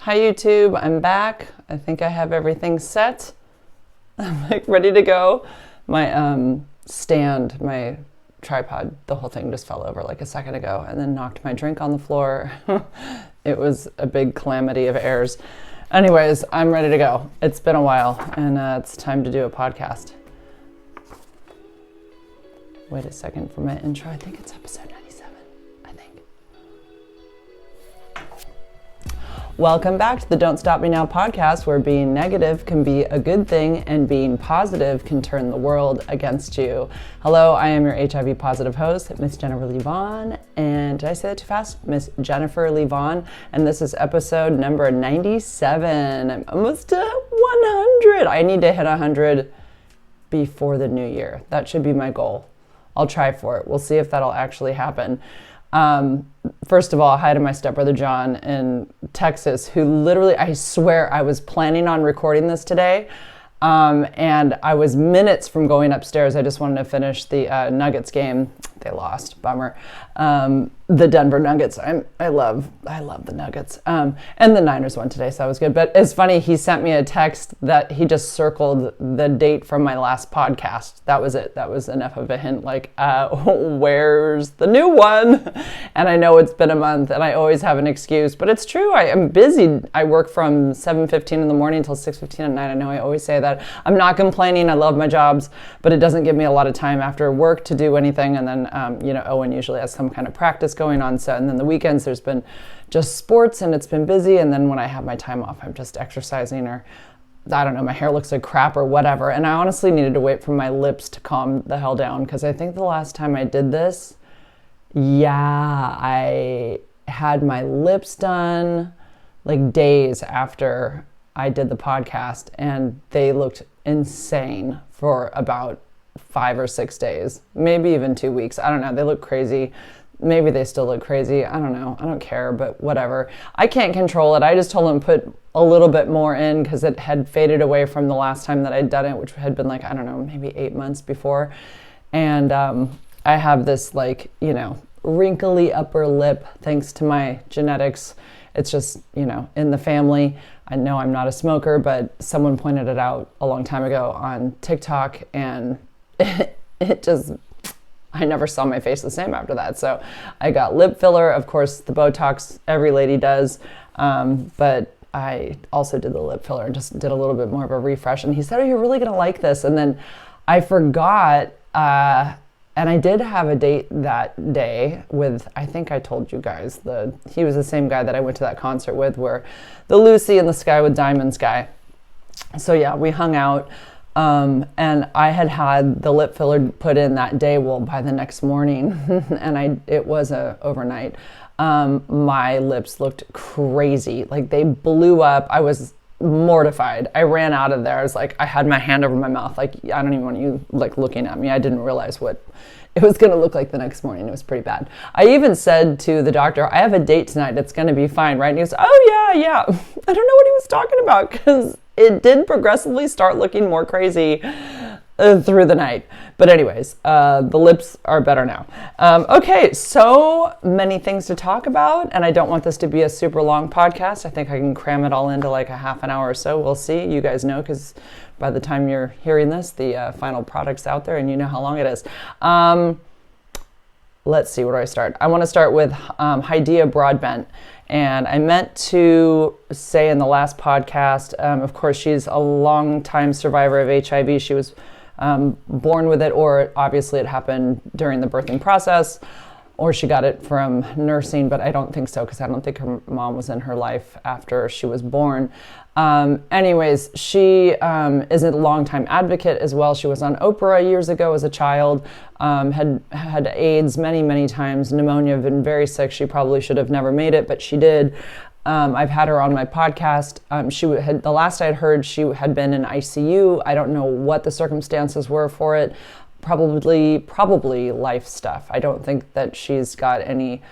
Hi YouTube, I'm back. I think I have everything set. I'm like ready to go. My stand, my tripod, the whole thing just fell over like a second ago and then knocked my drink on the floor. It was a big calamity of errors. Anyways, I'm ready to go. It's been a while and it's time to do a podcast. Wait a second for my intro. I think it's episode 97, I think. Welcome back to the Don't Stop Me Now podcast, where being negative can be a good thing and being positive can turn the world against you. Hello, I am your HIV positive host, Miss Jennifer Lee Vaughn. And did I say that too fast? Miss Jennifer Lee Vaughn. And this is episode number 97. I'm almost to 100. I need to hit 100 before the new year. That should be my goal. I'll try for it. We'll see if that'll actually happen. First of all, hi to my stepbrother John in Texas, who literally, I swear, I was planning on recording this today. And I was minutes from going upstairs. I just wanted to finish the Nuggets game. They lost, bummer. The Denver Nuggets. I love the Nuggets. And the Niners won today, so that was good. But it's funny, he sent me a text that he just circled the date from my last podcast. That was it. That was enough of a hint, like, where's the new one? And I know it's been a month, and I always have an excuse, but it's true. I am busy. I work from 7:15 in the morning until 6:15 at night. I know I always say that. I'm not complaining. I love my jobs, but it doesn't give me a lot of time after work to do anything. And then, Owen usually has some kind of practice going on. So, and then the weekends, there's been just sports and it's been busy. And then when I have my time off, I'm just exercising, or I don't know, my hair looks like crap or whatever. And I honestly needed to wait for my lips to calm the hell down, because I think the last time I did this, I had my lips done like days after I did the podcast, and they looked insane for about 5 or 6 days, maybe even 2 weeks. I don't know. They look crazy. Maybe they still look crazy. I don't know. I don't care, but whatever. I can't control it. I just told them to put a little bit more in because it had faded away from the last time that I'd done it, which had been like, I don't know, maybe 8 months before. And I have this wrinkly upper lip thanks to my genetics. It's just, in the family. I know I'm not a smoker, but someone pointed it out a long time ago on TikTok, and it just, I never saw my face the same after that. So I got lip filler, of course, the Botox every lady does, but I also did the lip filler and just did a little bit more of a refresh. And he said, "Oh, you're really gonna like this." And then I forgot, and I did have a date that day with, I think I told you guys, he was the same guy that I went to that concert with, where the Lucy in the Sky with Diamonds guy. So yeah, we hung out, and I had the lip filler put in that day. Well, by the next morning, and it was overnight, my lips looked crazy. Like, they blew up. I was mortified. I ran out of there. I was like, I had my hand over my mouth. Like, I don't even want you looking at me. I didn't realize what it was going to look like the next morning. It was pretty bad. I even said to the doctor, "I have a date tonight. It's going to be fine, right?" And he was, "Oh yeah." I don't know what he was talking about, because it did progressively start looking more crazy through the night. But anyways, the lips are better now. Okay, so many things to talk about, and I don't want this to be a super long podcast. I think I can cram it all into like a half an hour or so. We'll see. You guys know, because by the time you're hearing this, the final product's out there, and you know how long it is. Let's see, where do I start? I want to start with Hydea Broadbent. And I meant to say in the last podcast, of course, she's a long-time survivor of HIV. She was born with it, or obviously it happened during the birthing process, or she got it from nursing, but I don't think so, because I don't think her mom was in her life after she was born. Anyways, she is a longtime advocate as well. She was on Oprah years ago as a child, had AIDS many times, pneumonia, been very sick. She probably should have never made it, but she did. I've had her on my podcast. The last I'd heard, she had been in ICU. I don't know what the circumstances were for it. Probably life stuff. I don't think that she's got any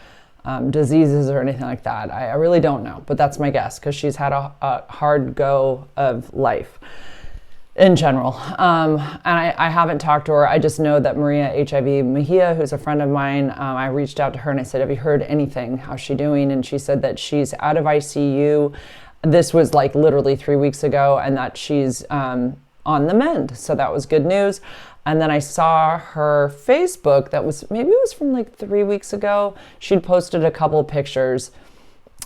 diseases or anything like that. I really don't know, but that's my guess, because she's had a hard go of life in general. And I haven't talked to her. I just know that Maria HIV Mejia, who's a friend of mine, I reached out to her and I said, "Have you heard anything? How's she doing?" And she said that she's out of ICU. this was like literally 3 weeks ago, and that she's on the mend. So that was good news. And then I saw her Facebook maybe it was from like 3 weeks ago. She'd posted a couple pictures.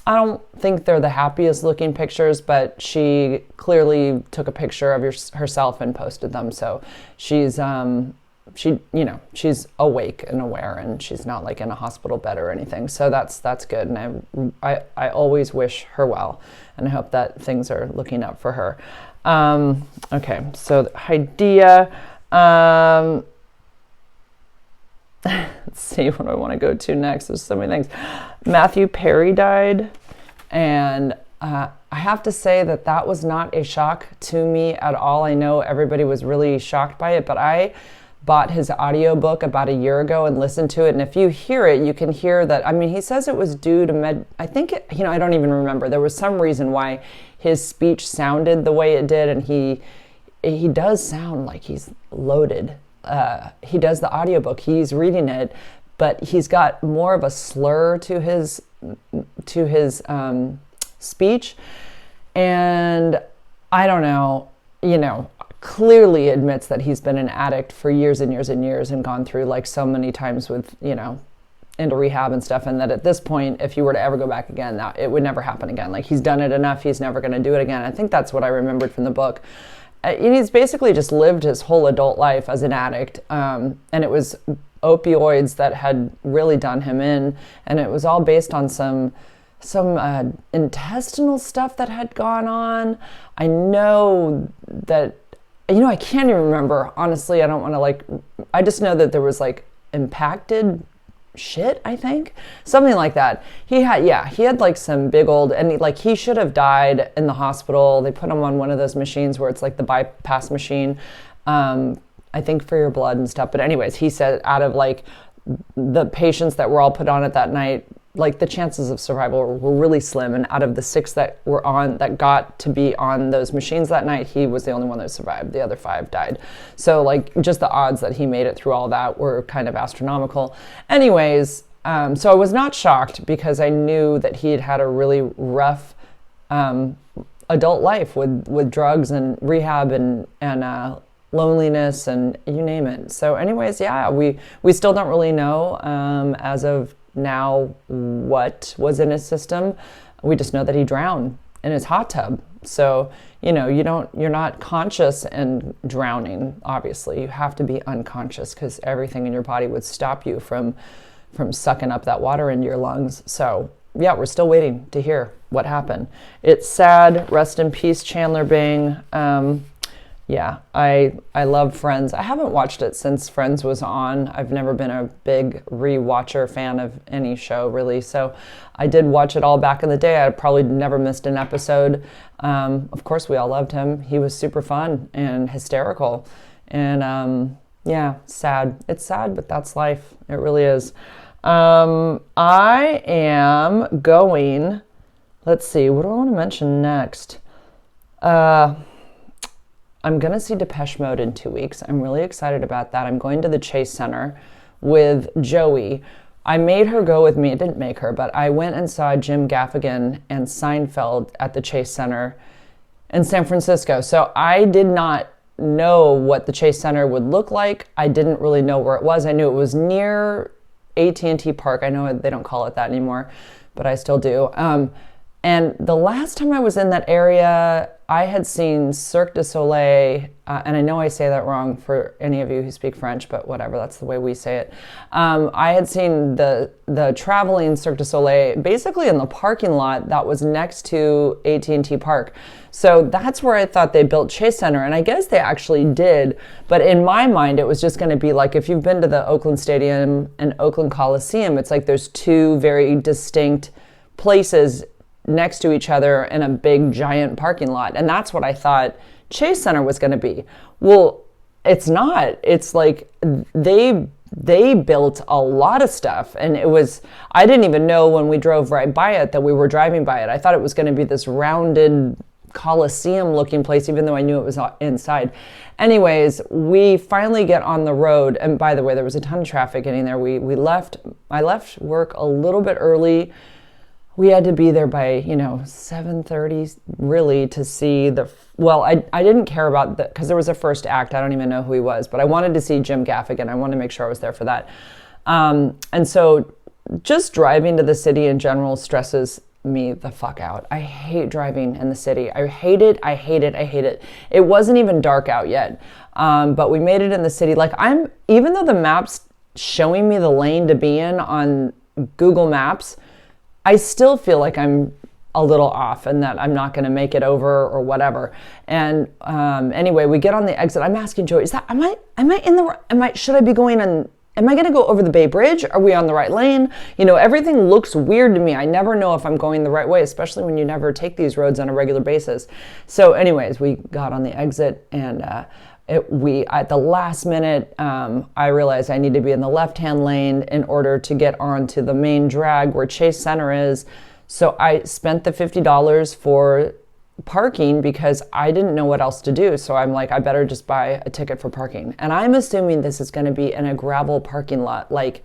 I don't think they're the happiest looking pictures, but she clearly took a picture of herself and posted them. So she's she's awake and aware, and she's not like in a hospital bed or anything. So that's good. And I always wish her well, and I hope that things are looking up for her. Okay, so idea. Let's see, what do I want to go to next? There's so many things. Matthew Perry died, and I have to say that was not a shock to me at all. I know everybody was really shocked by it, but I bought his audiobook about a year ago and listened to it, and if you hear it, you can hear that, I mean, he says it was due to I don't even remember. There was some reason why his speech sounded the way it did, and he does sound like he's loaded. He does the audiobook, he's reading it, but he's got more of a slur to his speech. And I don't know, clearly admits that he's been an addict for years and years and years, and gone through like so many times with, into rehab and stuff. And that at this point, if you were to ever go back again, that it would never happen again. Like, he's done it enough. He's never going to do it again. I think that's what I remembered from the book. He's basically just lived his whole adult life as an addict, and it was opioids that had really done him in, and it was all based on some intestinal stuff that had gone on. I know that, I can't even remember, honestly. I don't want to I just know that there was impacted shit, I think, something like that. He had like some big old, and he should have died in the hospital. They put him on one of those machines where it's like the bypass machine, I think for your blood and stuff. But anyways, he said out of the patients that were all put on it that night, the chances of survival were really slim. And out of the 6 that got to be on those machines that night, he was the only one that survived. The other 5 died. So just the odds that he made it through all that were kind of astronomical. Anyways, so I was not shocked, because I knew that he had had a really rough adult life with drugs and rehab and loneliness and you name it. So anyways, we still don't really know as of now what was in his system. We just know that he drowned in his hot tub. So you're not conscious and drowning. Obviously, you have to be unconscious, because everything in your body would stop you from sucking up that water into your lungs. So we're still waiting to hear what happened. It's sad. Rest in peace, Chandler Bing. I love Friends. I haven't watched it since Friends was on. I've never been a big rewatcher fan of any show, really. So I did watch it all back in the day. I probably never missed an episode. Of course, we all loved him. He was super fun and hysterical. And sad. It's sad, but that's life. It really is. I am going, let's see, what do I want to mention next? I'm going to see Depeche Mode in 2 weeks. I'm really excited about that. I'm going to the Chase Center with Joey. I made her go with me. I didn't make her, but I went and saw Jim Gaffigan and Seinfeld at the Chase Center in San Francisco. So I did not know what the Chase Center would look like. I didn't really know where it was. I knew it was near AT&T Park. I know they don't call it that anymore, but I still do. And the last time I was in that area, I had seen Cirque du Soleil, and I know I say that wrong for any of you who speak French, but whatever, that's the way we say it. I had seen the traveling Cirque du Soleil basically in the parking lot that was next to AT&T Park. So that's where I thought they built Chase Center, and I guess they actually did. But in my mind, it was just going to be like, if you've been to the Oakland Stadium and Oakland Coliseum, it's like there's 2 very distinct places next to each other in a big giant parking lot. And that's what I thought Chase Center was going to be. Well, it's not. It's like they built a lot of stuff, and I didn't even know when we drove right by it that we were driving by it. I thought it was going to be this rounded Coliseum looking place, even though I knew it was inside. Anyways, we finally get on the road, and by the way, there was a ton of traffic getting there. I left work a little bit early. we had to be there by, 7:30 really to see I didn't care about that because there was a first act. I don't even know who he was, but I wanted to see Jim Gaffigan. I wanted to make sure I was there for that. And so just driving to the city in general stresses me the fuck out. I hate driving in the city. I hate it. I hate it. I hate it. It wasn't even dark out yet. But we made it in the city. Even though the map's showing me the lane to be in on Google Maps, I still feel like I'm a little off and that I'm not going to make it over or whatever. And anyway, we get on the exit. I'm asking Joey, should I be going on, am I going to go over the Bay Bridge? Are we on the right lane? Everything looks weird to me. I never know if I'm going the right way, especially when you never take these roads on a regular basis. So anyways, we got on the exit and at the last minute, I realized I need to be in the left-hand lane in order to get onto the main drag where Chase Center is. So I spent the $50 for parking because I didn't know what else to do. So I'm like, I better just buy a ticket for parking. And I'm assuming this is going to be in a gravel parking lot, like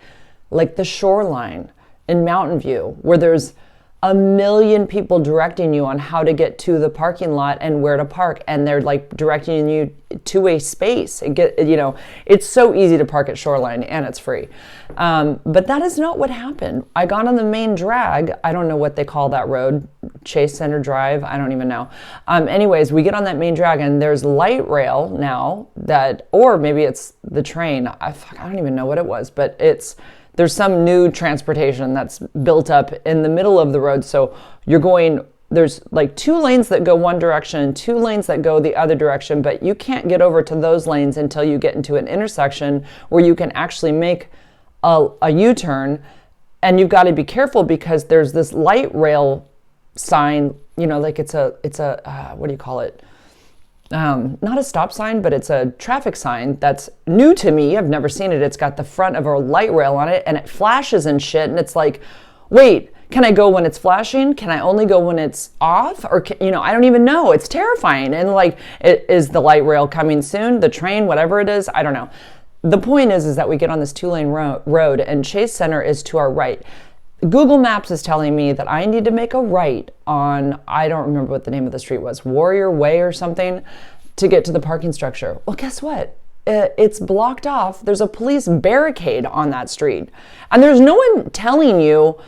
the Shoreline in Mountain View, where there's a million people directing you on how to get to the parking lot and where to park, and they're like directing you to a space. It's so easy to park at Shoreline and it's free. But that is not what happened. I got on the main drag. I don't know what they call that road, Chase Center Drive. I don't even know. Anyways, we get on that main drag and there's light rail now or maybe it's the train. I don't even know what it was, but there's some new transportation that's built up in the middle of the road. So there's like 2 lanes that go one direction and 2 lanes that go the other direction, but you can't get over to those lanes until you get into an intersection where you can actually make a U-turn. And you've got to be careful because there's this light rail sign, like it's a what do you call it? Not a stop sign, but it's a traffic sign that's new to me. I've never seen it. It's got the front of a light rail on it and it flashes and shit. And it's like, wait, can I go when it's flashing? Can I only go when it's off? Or, I don't even know. It's terrifying. And is the light rail coming soon? The train, whatever it is, I don't know. The point is that we get on this 2-lane road and Chase Center is to our right. Google Maps is telling me that I need to make a right on, I don't remember what the name of the street was, Warrior Way or something, to get to the parking structure. Well, guess what? It's blocked off. There's a police barricade on that street. And there's no one telling you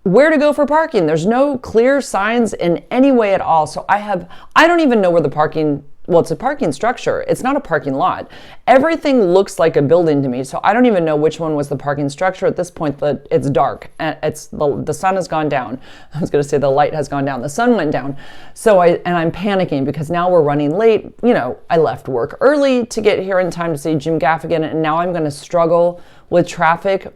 where to go for parking. There's no clear signs in any way at all. So I don't even know where it's a parking structure. It's not a parking lot. Everything looks like a building to me. So I don't even know which one was the parking structure. At this point, it's dark and the sun has gone down. I was going to say the light has gone down. The sun went down. So I'm panicking because now we're running late. I left work early to get here in time to see Jim Gaffigan, and now I'm going to struggle with traffic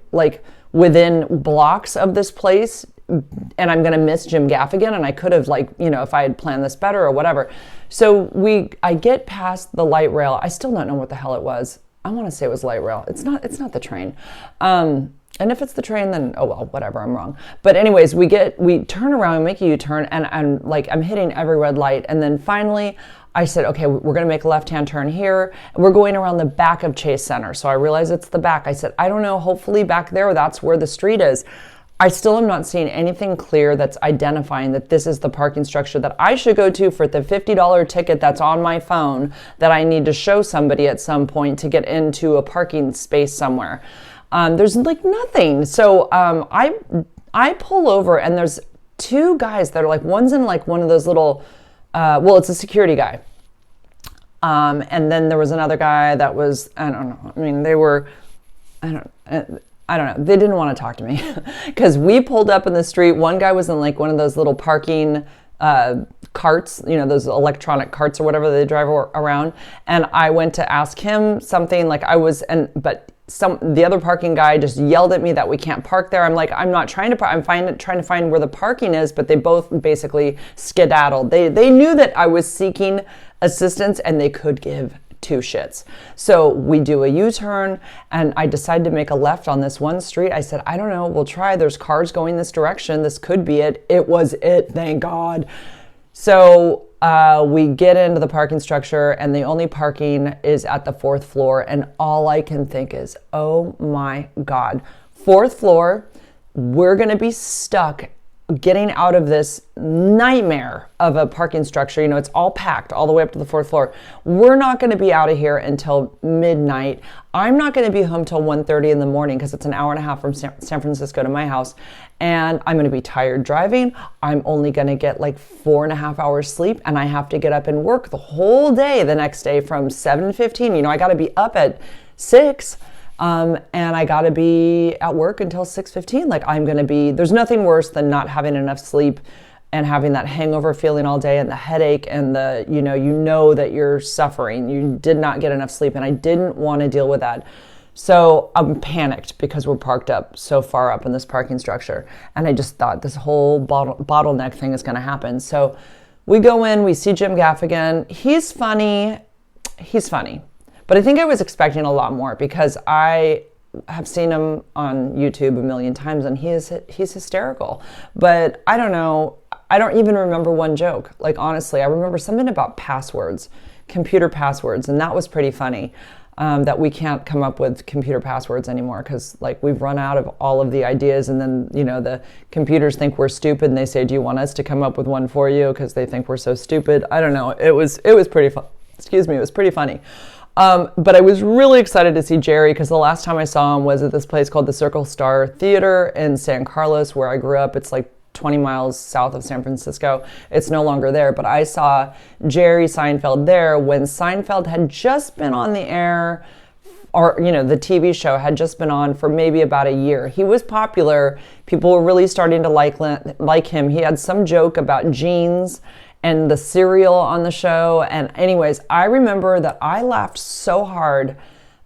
within blocks of this place, and I'm going to miss Jim Gaffigan, and I could have if I had planned this better or whatever. So I get past the light rail. I still don't know what the hell it was. I want to say it was light rail. It's not the train. And if it's the train, then, oh well, whatever, I'm wrong. But anyways, we turn around and make a U-turn, and I'm hitting every red light. And then finally I said, okay, we're going to make a left-hand turn here. We're going around the back of Chase Center. So I realize it's the back. I said, I don't know, hopefully back there, that's where the street is. I still am not seeing anything clear that's identifying that this is the parking structure that I should go to for the $50 ticket that's on my phone that I need to show somebody at some point to get into a parking space somewhere. There's nothing. So I pull over and there's 2 guys that are one's in one of those little, it's a security guy. And then there was another guy that was, I don't know. I mean, they were, I don't know. They didn't want to talk to me because we pulled up in the street. One guy was in one of those little parking carts, those electronic carts or whatever they drive around. And I went to ask him something but the other parking guy just yelled at me that we can't park there. I'm like, I'm not trying to park. I'm trying to find where the parking is, but they both basically skedaddled. They knew that I was seeking assistance and they could give 2 shits. So we do a U-turn and I decided to make a left on this one street. I said, I don't know, we'll try. There's cars going this direction. This could be it. It was it, thank God. So we get into the parking structure and the only parking is at the 4th floor. And all I can think is, oh my God, 4th floor, we're going to be stuck getting out of this nightmare of a parking structure. You know, it's all packed all the way up to the 4th floor. We're not going to be out of here until midnight. I'm not going to be home till 1:30 in the morning because it's an hour and a half from San Francisco to my house. And I'm going to be tired driving. I'm only going to get like 4.5 hours sleep, and I have to get up and work the whole day the next day from 7:15. You know, I got to be up at 6. And I got to be at work until 6:15. Like there's nothing worse than not having enough sleep and having that hangover feeling all day and the headache and you know that you're suffering. You did not get enough sleep, and I didn't want to deal with that. So I'm panicked because we're parked up so far up in this parking structure. And I just thought this whole bottleneck thing is going to happen. So we go in, we see Jim Gaffigan. He's funny. But I think I was expecting a lot more because I have seen him on YouTube a million times, and he's hysterical. But I don't know. I don't even remember one joke. Like, honestly, I remember something about passwords, computer passwords, and that was pretty funny. That we can't come up with computer passwords anymore because, like, we've run out of all of the ideas, and then, you know, the computers think we're stupid, and they say, "Do you want us to come up with one for you?" Because they think we're so stupid. I don't know. It was pretty fun. Excuse me. It was pretty funny. But I was really excited to see Jerry because the last time I saw him was at this place called the Circle Star Theater in San Carlos, where I grew up. It's like 20 miles south of San Francisco. It's no longer there, but I saw Jerry Seinfeld there when Seinfeld had just been on the air, or, you know, the TV show had just been on for maybe about a year. He was popular. People were really starting to like him. He had some joke about jeans and the cereal on the show. And anyways, I remember that I laughed so hard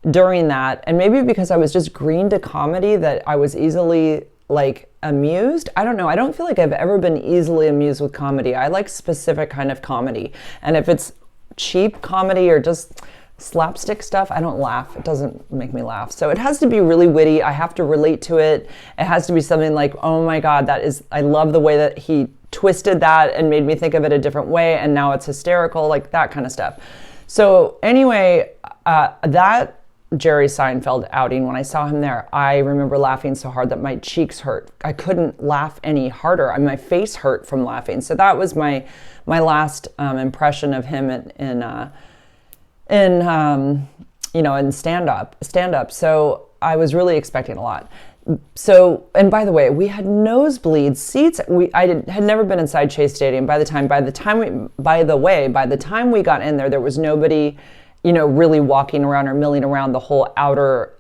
during that. And maybe because I was just green to comedy that I was easily like amused. I don't know. I don't feel like I've ever been easily amused with comedy. I like specific kind of comedy. And if it's cheap comedy or just slapstick stuff, I don't laugh. It doesn't make me laugh. So it has to be really witty. I have to relate to it. It has to be something like, oh my God, I love the way that he twisted that and made me think of it a different way, and now it's hysterical, like that kind of stuff. So anyway, that Jerry Seinfeld outing, when I saw him there, I remember laughing so hard that my cheeks hurt. I couldn't laugh any harder. I mean, my face hurt from laughing. So that was my last impression of him in stand up. So I was really expecting a lot. So, and by the way, we had nosebleed seats. I had never been inside Chase Stadium. By the time we got in there, there was nobody, you know, really walking around or milling around the whole outer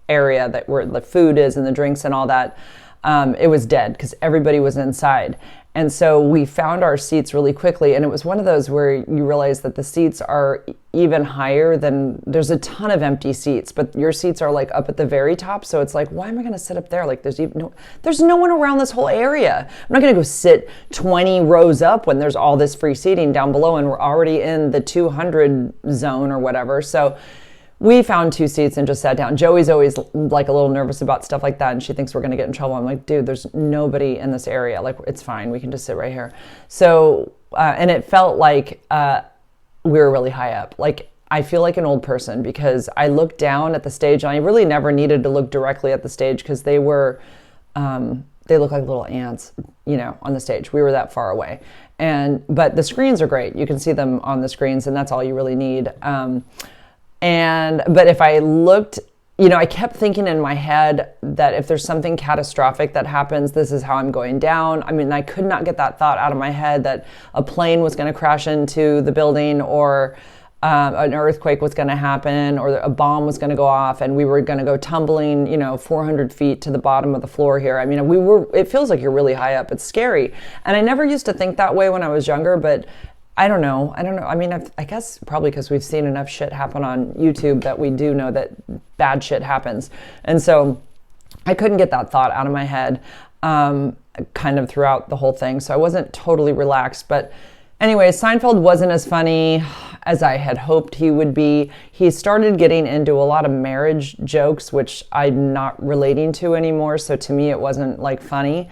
area where the food is and the drinks and all that. It was dead because everybody was inside. And so we found our seats really quickly, and it was one of those where you realize that the seats are even higher than, there's a ton of empty seats, but your seats are like up at the very top. So it's like, why am I going to sit up there? Like there's no one around this whole area. I'm not going to go sit 20 rows up when there's all this free seating down below, and we're already in the 200 zone or whatever. So we found 2 seats and just sat down. Joey's always like a little nervous about stuff like that, and she thinks we're going to get in trouble. I'm like, dude, there's nobody in this area. Like, it's fine. We can just sit right here. So, and it felt like we were really high up. Like, I feel like an old person because I looked down at the stage, and I really never needed to look directly at the stage because they look like little ants, you know, on the stage. We were that far away. But the screens are great. You can see them on the screens, and that's all you really need. But if I looked, you know, I kept thinking in my head that if there's something catastrophic that happens, this is how I'm going down. I mean, I could not get that thought out of my head that a plane was going to crash into the building, or an earthquake was going to happen, or a bomb was going to go off and we were going to go tumbling, you know, 400 feet to the bottom of the floor here. I mean, it feels like you're really high up. It's scary. And I never used to think that way when I was younger, but I don't know. I mean, I guess probably because we've seen enough shit happen on YouTube that we do know that bad shit happens. And so I couldn't get that thought out of my head kind of throughout the whole thing. So I wasn't totally relaxed. But anyway, Seinfeld wasn't as funny as I had hoped he would be. He started getting into a lot of marriage jokes, which I'm not relating to anymore. So to me, it wasn't like funny.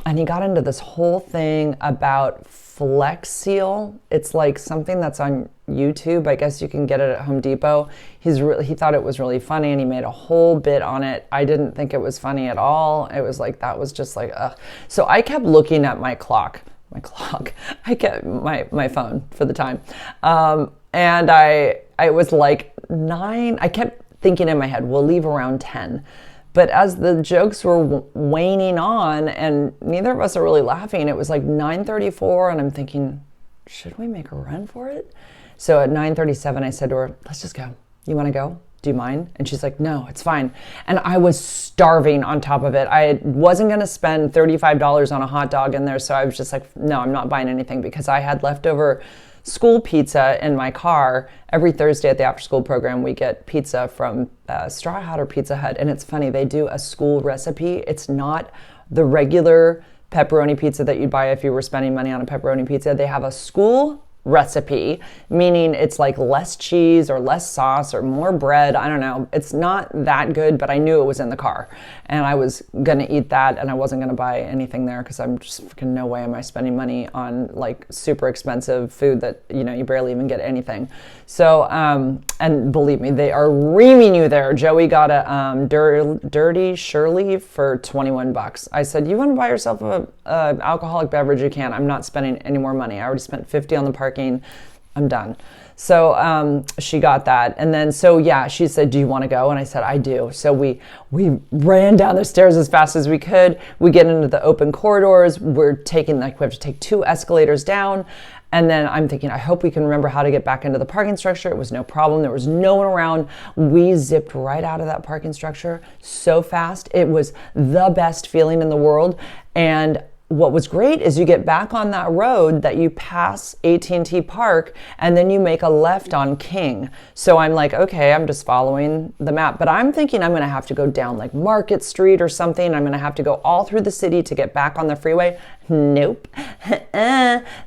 and he got into this whole thing about Flex Seal. It's like something that's on YouTube. I guess you can get it at Home Depot. He thought it was really funny, and he made a whole bit on it. I didn't think it was funny at all. It was like, that was just like, ugh. So I kept looking at my clock. I kept my phone for the time. And I was like 9. I kept thinking in my head, we'll leave around 10. But as the jokes were waning on and neither of us are really laughing, it was like 9:34, and I'm thinking, should we make a run for it? So at 9:37, I said to her, let's just go. You want to go? Do you mind? And she's like, no, it's fine. And I was starving on top of it. I wasn't going to spend $35 on a hot dog in there. So I was just like, no, I'm not buying anything, because I had leftover school pizza in my car. Every Thursday at the after school program, we get pizza from Straw Hat or Pizza Hut. And it's funny, they do a school recipe. It's not the regular pepperoni pizza that you'd buy if you were spending money on a pepperoni pizza. They have a school recipe, meaning it's like less cheese or less sauce or more bread. I don't know. It's not that good, but I knew it was in the car, and I was gonna eat that, and I wasn't gonna buy anything there because I'm just freaking, no way am I spending money on like super expensive food that, you know, you barely even get anything. So and believe me, they are reaming you there. Joey got a dirty Shirley for $21. I said, you want to buy yourself a alcoholic beverage, you can. I'm not spending any more money. I already spent $50 on the parking. I'm done. So she got that. And then, so yeah, she said, do you want to go? And I said, I do. So we ran down the stairs as fast as we could. We get into the open corridors. We're taking, like, we have to take 2 escalators down. And then I'm thinking, I hope we can remember how to get back into the parking structure. It was no problem. There was no one around. We zipped right out of that parking structure so fast. It was the best feeling in the world. And what was great is you get back on that road that you pass AT&T Park, and then you make a left on King. So I'm like, okay, I'm just following the map, but I'm thinking I'm going to have to go down like Market Street or something. I'm going to have to go all through the city to get back on the freeway. Nope.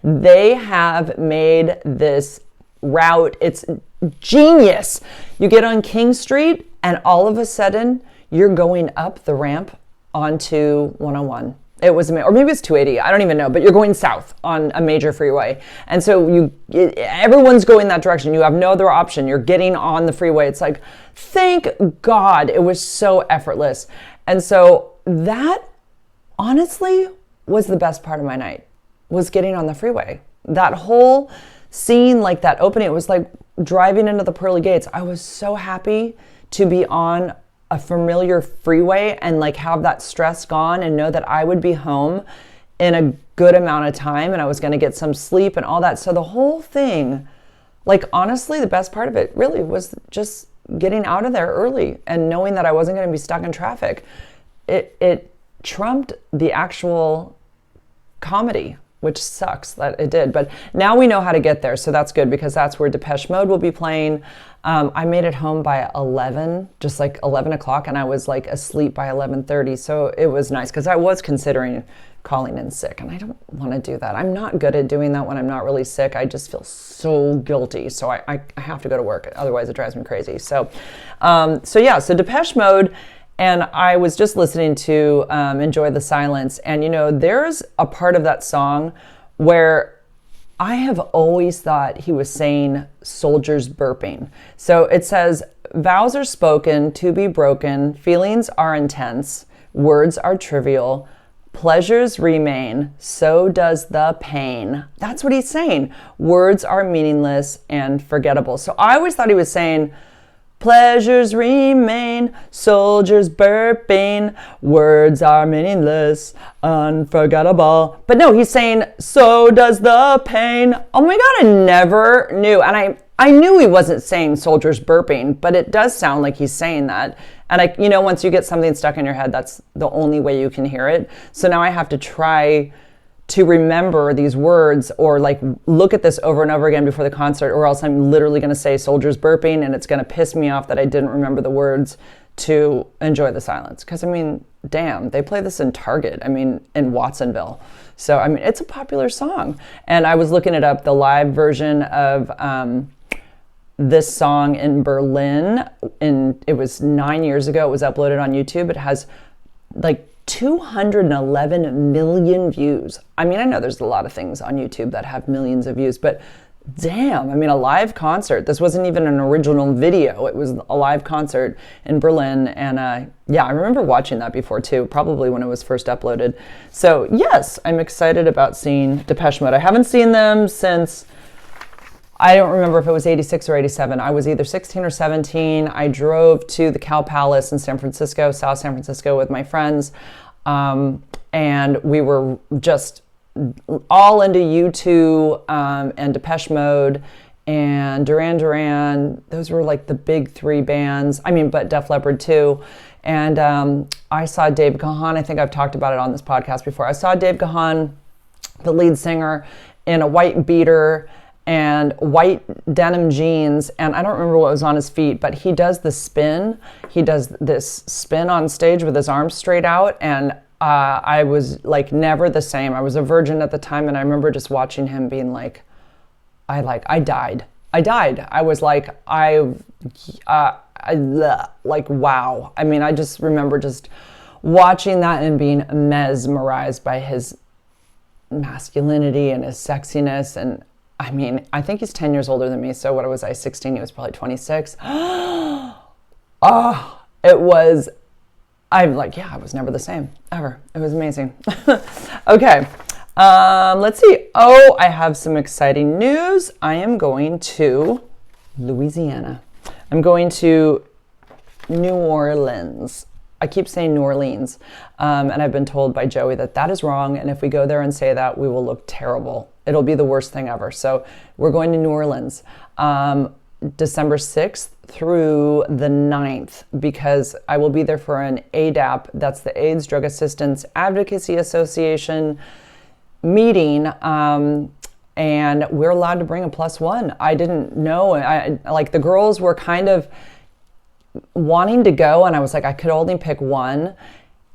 They have made this route. It's genius. You get on King Street, and all of a sudden you're going up the ramp onto 101. It was, or maybe it's 280. I don't even know, but you're going south on a major freeway. And so everyone's going that direction. You have no other option. You're getting on the freeway. It's like, thank God it was so effortless. And so that honestly was the best part of my night, was getting on the freeway. That whole scene, like that opening, it was like driving into the pearly gates. I was so happy to be on a familiar freeway and like have that stress gone and know that I would be home in a good amount of time and I was going to get some sleep and all that. So the whole thing, like, honestly, the best part of it really was just getting out of there early and knowing that I wasn't going to be stuck in traffic. It trumped the actual comedy, which sucks that it did. But now we know how to get there, so that's good, because that's where Depeche Mode will be playing. I made it home by 11, just like 11 o'clock, and I was like asleep by 11:30, so it was nice, because I was considering calling in sick, and I don't want to do that. I'm not good at doing that when I'm not really sick. I just feel so guilty, so I have to go to work, otherwise it drives me crazy. So so Depeche Mode. And I was just listening to Enjoy the Silence. And, you know, there's a part of that song where I have always thought he was saying soldiers burping. So it says, vows are spoken to be broken, feelings are intense, words are trivial, pleasures remain, so does the pain. That's what he's saying. Words are meaningless and forgettable. So I always thought he was saying, pleasures remain, soldiers burping, words are meaningless, unforgettable. But no, he's saying, so does the pain. Oh my God, I never knew. And I knew he wasn't saying soldiers burping, but it does sound like he's saying that. And you know, once you get something stuck in your head, that's the only way you can hear it. So now I have to try to remember these words, or like look at this over and over again before the concert, or else I'm literally going to say soldiers burping and it's going to piss me off that I didn't remember the words to Enjoy the Silence. Because I mean, damn, they play this in Target, I mean, in Watsonville. So I mean, it's a popular song. And I was looking it up, the live version of this song in Berlin, and it was 9 years ago. It was uploaded on YouTube. It has like 211 million views. I mean, I know there's a lot of things on YouTube that have millions of views, but damn, I mean, a live concert. This wasn't even an original video. It was a live concert in Berlin. And yeah, I remember watching that before too, probably when it was first uploaded. So yes, I'm excited about seeing Depeche Mode. I haven't seen them since, I don't remember if it was 86 or 87. I was either 16 or 17. I drove to the Cow Palace in San Francisco, South San Francisco, with my friends. And we were just all into U2 and Depeche Mode and Duran Duran. Those were like the big three bands. I mean, but Def Leppard too. And I saw Dave Gahan. I think I've talked about it on this podcast before. I saw Dave Gahan, the lead singer, in a white beater and white denim jeans, and I don't remember what was on his feet, but he does the spin. He does this spin on stage with his arms straight out, and I was like never the same. I was a virgin at the time, and I remember just watching him being like, I died. I was like, like, wow. I mean, I just remember just watching that and being mesmerized by his masculinity and his sexiness. And I mean, I think he's 10 years older than me. So what was I, 16? He was probably 26. Oh, it was, I'm like, yeah, I was never the same, ever. It was amazing. Okay, let's see. Oh, I have some exciting news. I am going to Louisiana. I'm going to New Orleans. I keep saying New Orleans, and I've been told by Joey that that is wrong, and if we go there and say that, we will look terrible. It'll be the worst thing ever. So we're going to New Orleans, December 6th through the 9th, because I will be there for an ADAP, that's the AIDS Drug Assistance Advocacy Association meeting, and we're allowed to bring a +1. I didn't know. Like the girls were kind of wanting to go, and I was like, I could only pick one,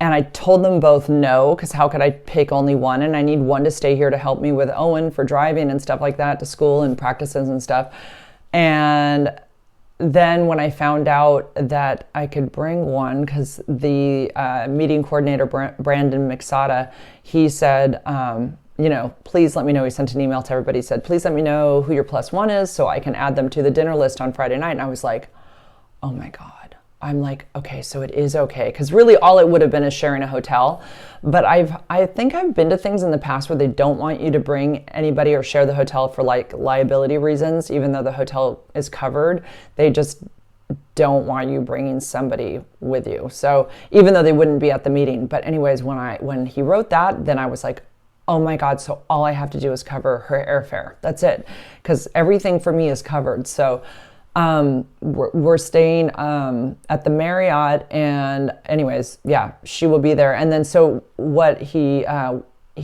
and I told them both no, because how could I pick only one? And I need one to stay here to help me with Owen for driving and stuff like that to school and practices and stuff. And then when I found out that I could bring one, because the meeting coordinator, Brandon Mixada, he said, please let me know. He sent an email to everybody. He said, please let me know who your +1 is so I can add them to the dinner list on Friday night. And I was like, oh my God. I'm like, okay, so it is okay. Because really all it would have been is sharing a hotel. But I think I've been to things in the past where they don't want you to bring anybody or share the hotel for like liability reasons, even though the hotel is covered. They just don't want you bringing somebody with you. So even though they wouldn't be at the meeting. But anyways, when he wrote that, then I was like, oh my God, so all I have to do is cover her airfare. That's it. Because everything for me is covered. So we're staying at the Marriott, and anyways, yeah, she will be there. And then so what he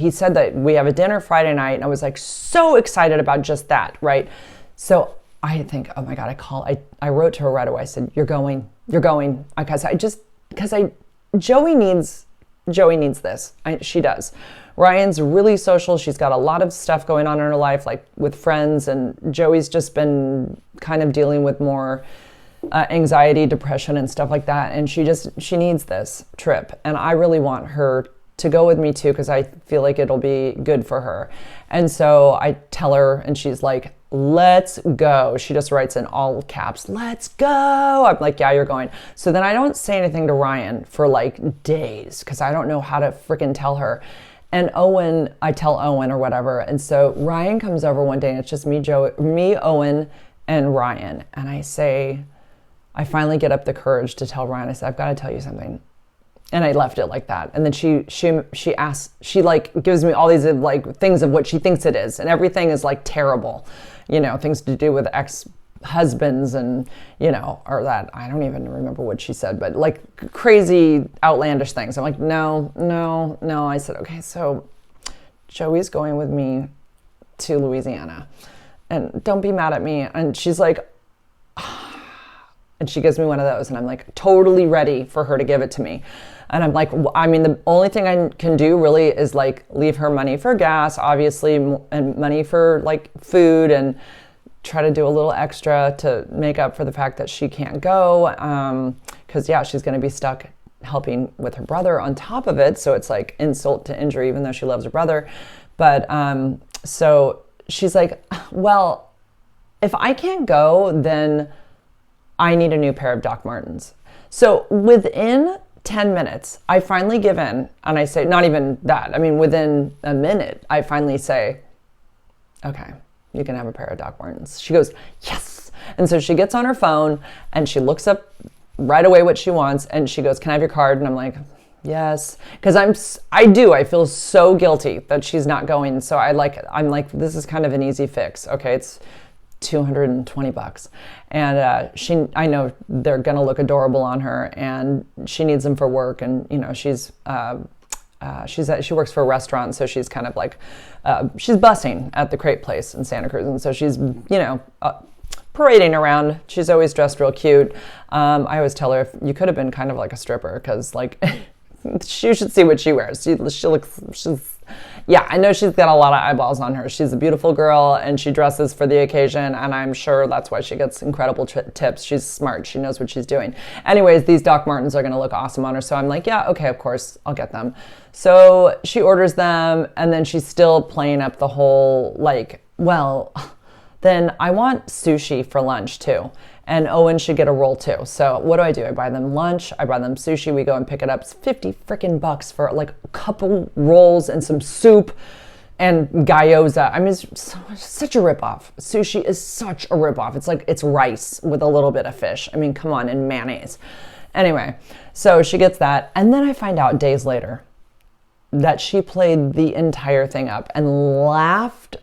said that we have a dinner Friday night, and I was like so excited about just that, right? So I think, oh my God, I wrote to her right away. I said, you're going, because Joey needs this. She does. Ryan's really social. She's got a lot of stuff going on in her life, like with friends, and Joey's just been kind of dealing with more anxiety, depression, and stuff like that. And she needs this trip. And I really want her to go with me too, because I feel like it'll be good for her. And so I tell her, and she's like, let's go. She just writes in all caps, let's go. I'm like, yeah, you're going. So then I don't say anything to Ryan for like days, because I don't know how to freaking tell her. And I tell Owen or whatever. And so Ryan comes over one day, and it's just me, Owen, and Ryan. And I finally get up the courage to tell Ryan, I said, I've got to tell you something. And I left it like that. And then she asks, she like gives me all these like things of what she thinks it is. And everything is like terrible, things to do with ex-husbands and, or that, I don't even remember what she said, but like crazy outlandish things. I'm like, no. I said, okay, so Joey's going with me to Louisiana, and don't be mad at me. And she's like, and she gives me one of those, and I'm like totally ready for her to give it to me. And I'm like, I mean, the only thing I can do really is like leave her money for gas, obviously, and money for like food, and try to do a little extra to make up for the fact that she can't go. Because yeah, she's going to be stuck helping with her brother on top of it. So it's like insult to injury, even though she loves her brother. But so she's like, well, if I can't go, then I need a new pair of Doc Martens. So within 10 minutes, I finally give in and I say, not even that. I mean, within a minute, I finally say, okay, you can have a pair of Doc Martens. She goes, yes. And so she gets on her phone and she looks up right away what she wants. And she goes, can I have your card? And I'm like, yes. Because I feel so guilty that she's not going. So I'm like, this is kind of an easy fix. Okay, it's $220. And I know they're going to look adorable on her, and she needs them for work. And, you know, she works for a restaurant. So she's kind of like, she's bussing at the Crepe place in Santa Cruz. And so she's, you know, parading around. She's always dressed real cute. I always tell her, if you could have been kind of like a stripper, because like you should see what she wears. I know she's got a lot of eyeballs on her. She's a beautiful girl and she dresses for the occasion, and I'm sure that's why she gets incredible tips. She's smart. She knows what she's doing. Anyways, these Doc Martens are going to look awesome on her. So I'm like, yeah, okay, of course, I'll get them. So she orders them, and then she's still playing up the whole like, well, then I want sushi for lunch too. And Owen should get a roll too. So what do? I buy them lunch. I buy them sushi. We go and pick it up. It's 50 freaking bucks for like a couple rolls and some soup and gyoza. I mean, it's such a ripoff. Sushi is such a ripoff. It's like, it's rice with a little bit of fish. I mean, come on, and mayonnaise. Anyway, so she gets that. And then I find out days later that she played the entire thing up and laughed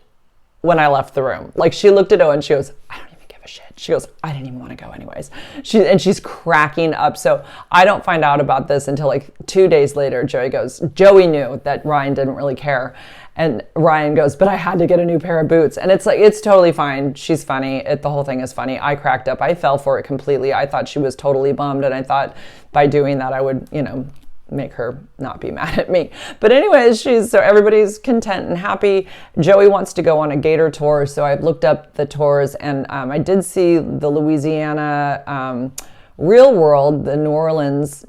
when I left the room. Like, she looked at Owen, she goes, I don't even give a shit. She goes, I didn't even want to go anyways. She's cracking up. So I don't find out about this until like 2 days later. Joey knew that Ryan didn't really care. And Ryan goes, but I had to get a new pair of boots. And it's like, it's totally fine. She's funny. The whole thing is funny. I cracked up. I fell for it completely. I thought she was totally bummed. And I thought by doing that, I would, you know, make her not be mad at me. But anyways, so everybody's content and happy. Joey wants to go on a gator tour. So I've looked up the tours, and I did see the Louisiana Real World, the New Orleans,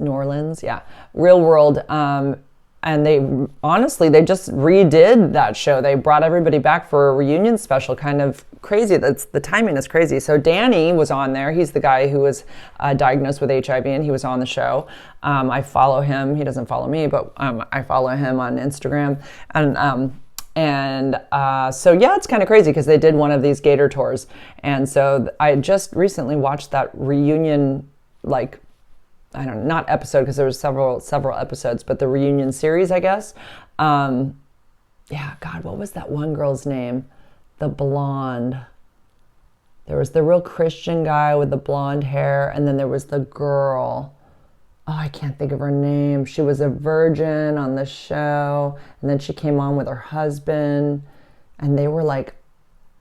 yeah, Real World. And they just redid that show. They brought everybody back for a reunion special, kind of crazy. The timing is crazy. So Danny was on there. He's the guy who was diagnosed with HIV, and he was on the show. I follow him. He doesn't follow me, but I follow him on Instagram. So yeah, it's kind of crazy because they did one of these gator tours. And so I just recently watched that reunion, like, I don't know, not episode, because there was several episodes, but the reunion series, I guess. Yeah, God, what was that one girl's name? The blonde. There was the real Christian guy with the blonde hair, and then there was the girl. Oh, I can't think of her name. She was a virgin on the show, and then she came on with her husband, and they were like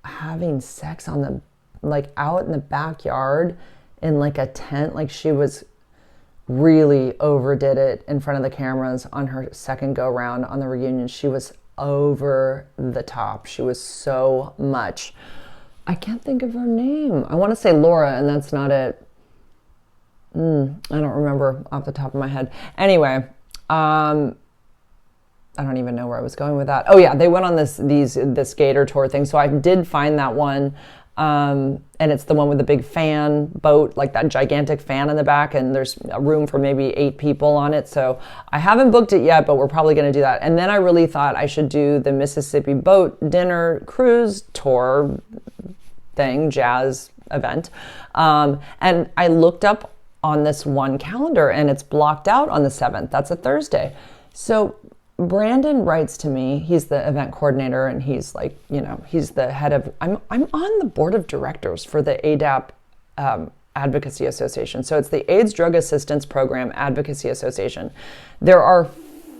having sex on the, like, out in the backyard in like a tent. Like, she was really overdid it in front of the cameras on her second go round on the reunion. She was over the top. She was so much. I can't think of her name. I want to say Laura, and that's not it. I don't remember off the top of my head. Anyway, I don't even know where I was going with that. Oh yeah, they went on this gator tour thing. So I did find that one. And it's the one with the big fan boat, like that gigantic fan in the back, and there's a room for maybe 8 people on it. So I haven't booked it yet, but we're probably going to do that. And then I really thought I should do the Mississippi boat dinner cruise tour thing, jazz event. And I looked up on this one calendar, and it's blocked out on the 7th. That's a Thursday. So Brandon writes to me. He's the event coordinator, and he's like, you know, he's the head of, I'm on the board of directors for the ADAP Advocacy Association. So it's the AIDS Drug Assistance Program Advocacy Association. There are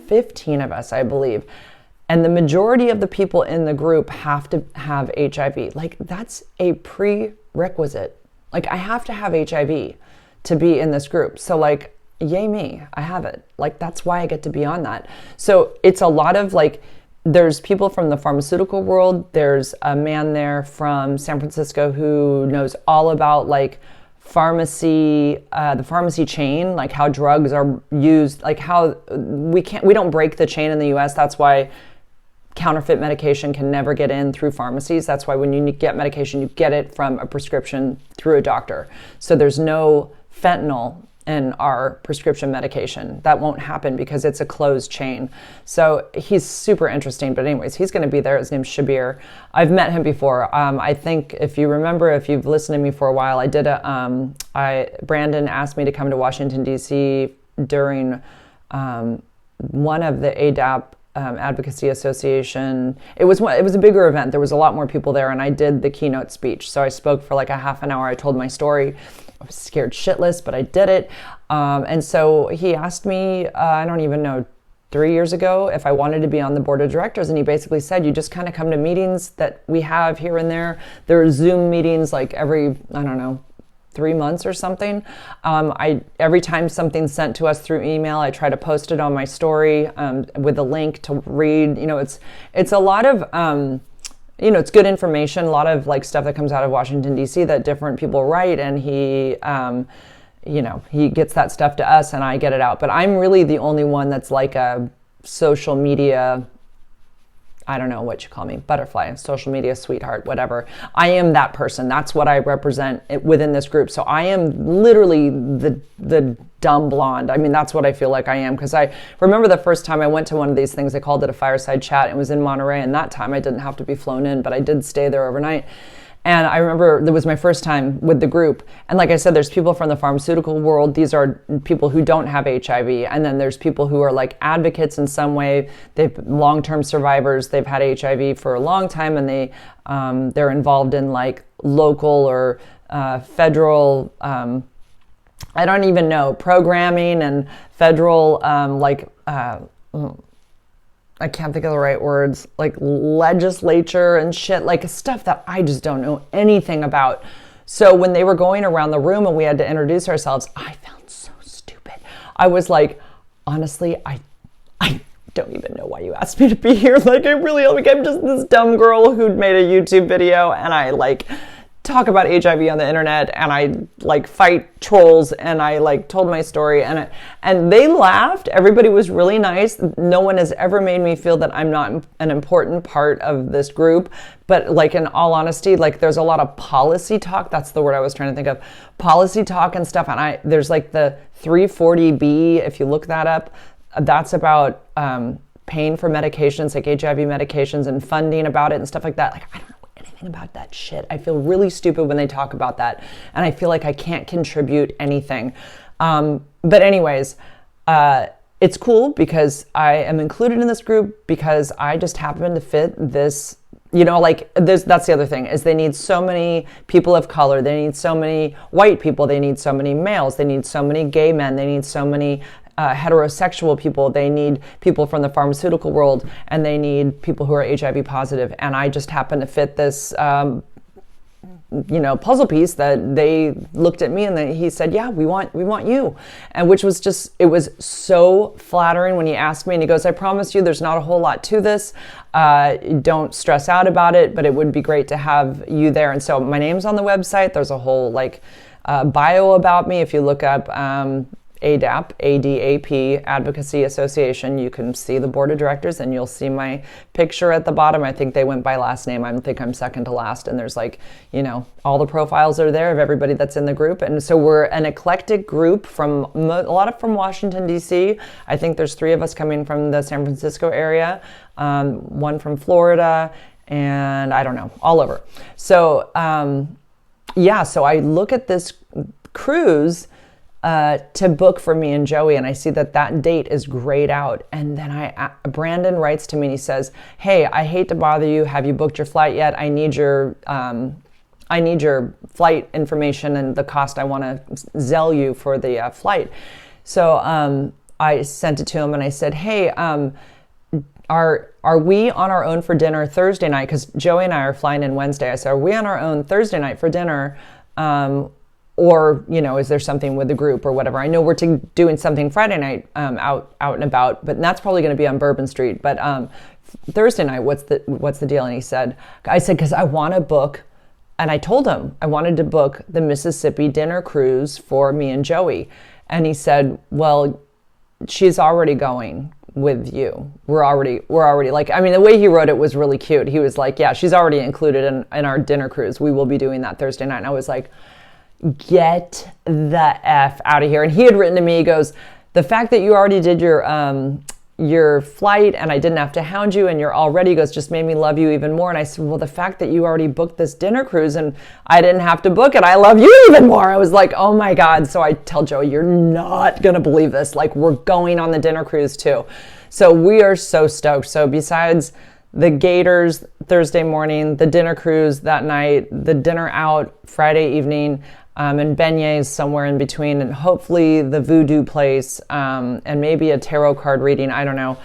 15 of us, I believe. And the majority of the people in the group have to have HIV. Like, that's a prerequisite. Like, I have to have HIV to be in this group. So like, yay me, I have it. Like, that's why I get to be on that. So it's a lot of like, there's people from the pharmaceutical world. There's a man there from San Francisco who knows all about like the pharmacy chain, like how drugs are used, like how we don't break the chain in the US. That's why counterfeit medication can never get in through pharmacies. That's why when you get medication, you get it from a prescription through a doctor. So there's no fentanyl in our prescription medication. That won't happen because it's a closed chain. So he's super interesting. But anyways, he's going to be there. His name's Shabir. I've met him before. I think if you remember, if you've listened to me for a while, I did Brandon asked me to come to Washington, D.C. during one of the ADAP Advocacy Association. It was a bigger event. There was a lot more people there, and I did the keynote speech. So I spoke for like a half an hour. I told my story. I was scared shitless, but I did it. And so he asked me, I don't even know, 3 years ago, if I wanted to be on the board of directors. And he basically said, you just kind of come to meetings that we have here and there. There are Zoom meetings like every, 3 months or something. Every time something's sent to us through email, I try to post it on my story with a link to read. It's a lot of, it's good information, a lot of like stuff that comes out of Washington, D.C. that different people write, and he gets that stuff to us and I get it out. But I'm really the only one that's like a social media, I don't know what you call me, butterfly, social media sweetheart, whatever. I am that person. That's what I represent within this group. So I am literally the dumb blonde. I mean, that's what I feel like I am. Because I remember the first time I went to one of these things, they called it a fireside chat. It was in Monterey, and that time I didn't have to be flown in, but I did stay there overnight. And I remember it was my first time with the group. And like I said, there's people from the pharmaceutical world. These are people who don't have HIV. And then there's people who are like advocates in some way. They've long-term survivors. They've had HIV for a long time, and they're involved in like local or federal, I don't even know, programming and federal I can't think of the right words, like legislature and shit, like stuff that I just don't know anything about. So when they were going around the room and we had to introduce ourselves, I felt so stupid. I was like, honestly, I don't even know why you asked me to be here. Like, I'm just this dumb girl who'd made a YouTube video, and I like talk about HIV on the internet, and I like fight trolls, and I like told my story, and they laughed. Everybody was really nice. No one has ever made me feel that I'm not an important part of this group. But like, in all honesty, like there's a lot of policy talk. That's the word I was trying to think of. Policy talk and stuff. And there's like the 340B, if you look that up, that's about paying for medications like HIV medications and funding about it and stuff like that. Like, I don't know anything about that shit. I feel really stupid when they talk about that, and I feel like I can't contribute anything. But anyways, it's cool because I am included in this group because I just happen to fit this. That's the other thing, is they need so many people of color, they need so many white people, they need so many males, they need so many gay men, they need so many heterosexual people, they need people from the pharmaceutical world, and they need people who are HIV positive. And I just happen to fit this puzzle piece that they looked at me, and he said, yeah, we want you. And which was just, it was so flattering when he asked me, and he goes, I promise you there's not a whole lot to this. Don't stress out about it, but it would be great to have you there. And so my name's on the website. There's a whole bio about me. If you look up ADAP, ADAP, Advocacy Association, you can see the board of directors, and you'll see my picture at the bottom. I think they went by last name. I think I'm second to last, and there's all the profiles are there of everybody that's in the group. And so we're an eclectic group from a lot from Washington, D.C. I think there's 3 of us coming from the San Francisco area, 1 from Florida, and I don't know, all over. So so I look at this cruise to book for me and Joey, and I see that date is grayed out. And then Brandon writes to me and he says, hey, I hate to bother you. Have you booked your flight yet? I need your flight information and the cost. I want to Zelle you for the flight. So I sent it to him and I said, hey, are we on our own for dinner Thursday night? Because Joey and I are flying in Wednesday. I said, are we on our own Thursday night for dinner? Or, is there something with the group or whatever? I know we're doing something Friday night out and about, but that's probably going to be on Bourbon Street. But Thursday night, what's the deal? And I said, because I want to book And I told him I wanted to book the Mississippi dinner cruise for me and Joey. And he said, well, she's already going with you. We're already like, I mean, the way he wrote it was really cute. He was like, yeah, she's already included in our dinner cruise. We will be doing that Thursday night. And I was like, get the F out of here. And he had written to me, he goes, the fact that you already did your flight and I didn't have to hound you and you're all ready, goes, just made me love you even more. And I said, well, the fact that you already booked this dinner cruise and I didn't have to book it, I love you even more. I was like, oh my God. So I tell Joey, you're not going to believe this. Like, we're going on the dinner cruise too. So we are so stoked. So besides the Gators Thursday morning, the dinner cruise that night, the dinner out Friday evening, and beignets somewhere in between, and hopefully the voodoo place, and maybe a tarot card reading. I don't know.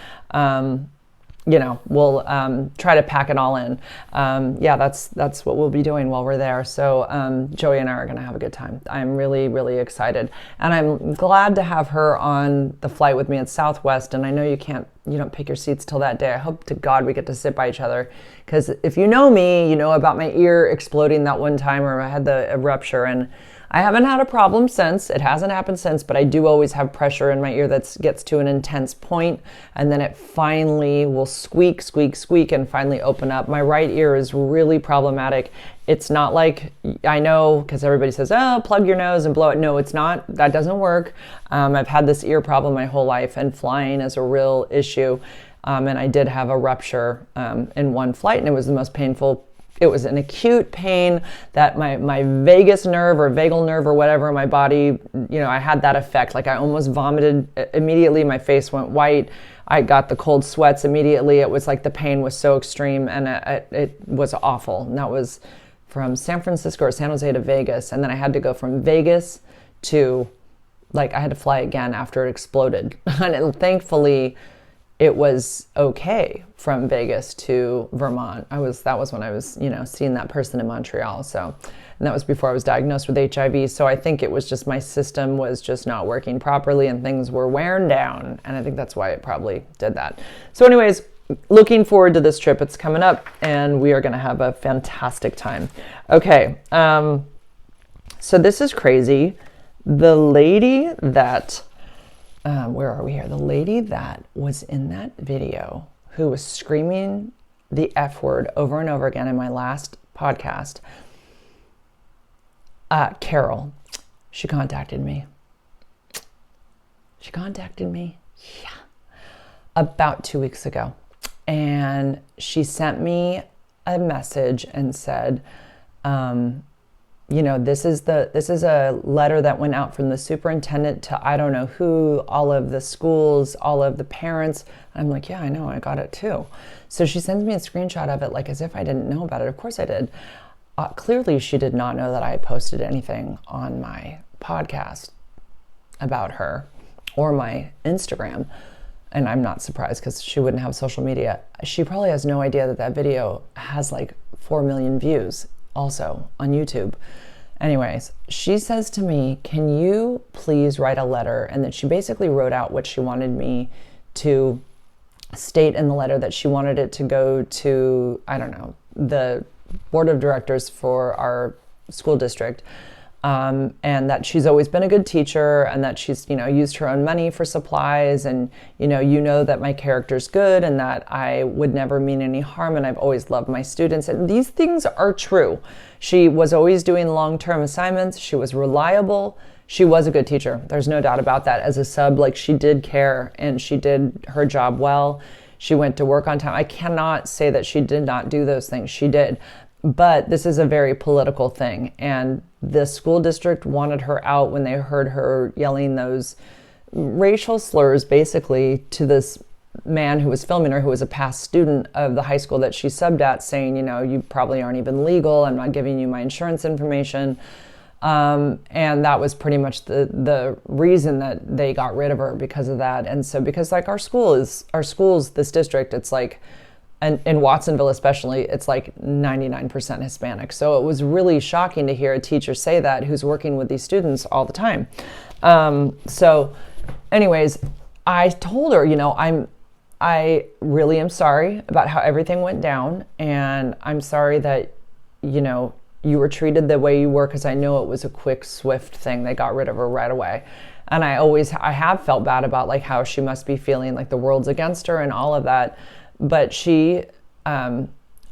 We'll try to pack it all in. That's what we'll be doing while we're there. So Joey and I are going to have a good time. I'm really, really excited. And I'm glad to have her on the flight with me at Southwest. And I know you don't pick your seats till that day. I hope to God we get to sit by each other. Because if you know me, you know about my ear exploding that one time where I had the rupture. And I haven't had a problem since. It hasn't happened since, but I do always have pressure in my ear that gets to an intense point, and then it finally will squeak, squeak, squeak, and finally open up. My right ear is really problematic. It's not like, I know, because everybody says, oh, plug your nose and blow it. No, it's not. That doesn't work. I've had this ear problem my whole life, and flying is a real issue. And I did have a rupture in one flight, and it was the most painful. It was an acute pain that my vagus nerve or vagal nerve or whatever in my body, I had that effect. Like, I almost vomited immediately. My face went white. I got the cold sweats immediately. It was like the pain was so extreme, and it was awful. And that was from San Francisco or San Jose to Vegas. And then I had to go from Vegas to, I had to fly again after it exploded. And thankfully, it was okay from Vegas to Vermont. That was when I was, seeing that person in Montreal. So, and that was before I was diagnosed with HIV. So I think it was just my system was just not working properly and things were wearing down. And I think that's why it probably did that. So anyways, looking forward to this trip. It's coming up and we are going to have a fantastic time. Okay. So this is crazy. The lady that, where are we here? The lady that was in that video who was screaming the F word over and over again in my last podcast, Carol, she contacted me. Yeah, about 2 weeks ago. And she sent me a message and said, this is a letter that went out from the superintendent to I don't know who, all of the schools, all of the parents. I'm like, yeah, I know, I got it too. So she sends me a screenshot of it, like as if I didn't know about it. Of course I did. Clearly she did not know that I had posted anything on my podcast about her or my Instagram. And I'm not surprised because she wouldn't have social media. She probably has no idea that video has 4 million views also on YouTube. Anyways, she says to me, can you please write a letter? And that she basically wrote out what she wanted me to state in the letter, that she wanted it to go to, I don't know, the board of directors for our school district. And that she's always been a good teacher and that she's, used her own money for supplies and, that my character's good and that I would never mean any harm and I've always loved my students. And these things are true. She was always doing long-term assignments. She was reliable. She was a good teacher. There's no doubt about that. As a sub, she did care and she did her job well. She went to work on time. I cannot say that she did not do those things. She did. But this is a very political thing. And the school district wanted her out when they heard her yelling those racial slurs basically to this man who was filming her, who was a past student of the high school that she subbed at, saying, you probably aren't even legal. I'm not giving you my insurance information. And that was pretty much the reason that they got rid of her because of that. And so because our schools, this district, it's and in Watsonville especially, it's 99% Hispanic. So it was really shocking to hear a teacher say that who's working with these students all the time. So anyways, I told her, I really am sorry about how everything went down. And I'm sorry that, you were treated the way you were, because I know it was a quick, swift thing. They got rid of her right away. And I have felt bad about like how she must be feeling like the world's against her and all of that. But she,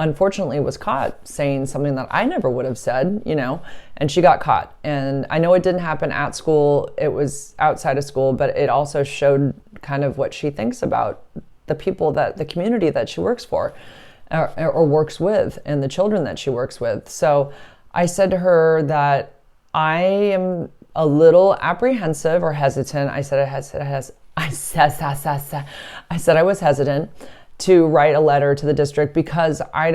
unfortunately was caught saying something that I never would have said, and she got caught. And I know it didn't happen at school. It was outside of school, but it also showed kind of what she thinks about the people the community that she works for or works with, and the children that she works with. So I said to her that I am a little apprehensive or hesitant. I said I was hesitant to write a letter to the district, because I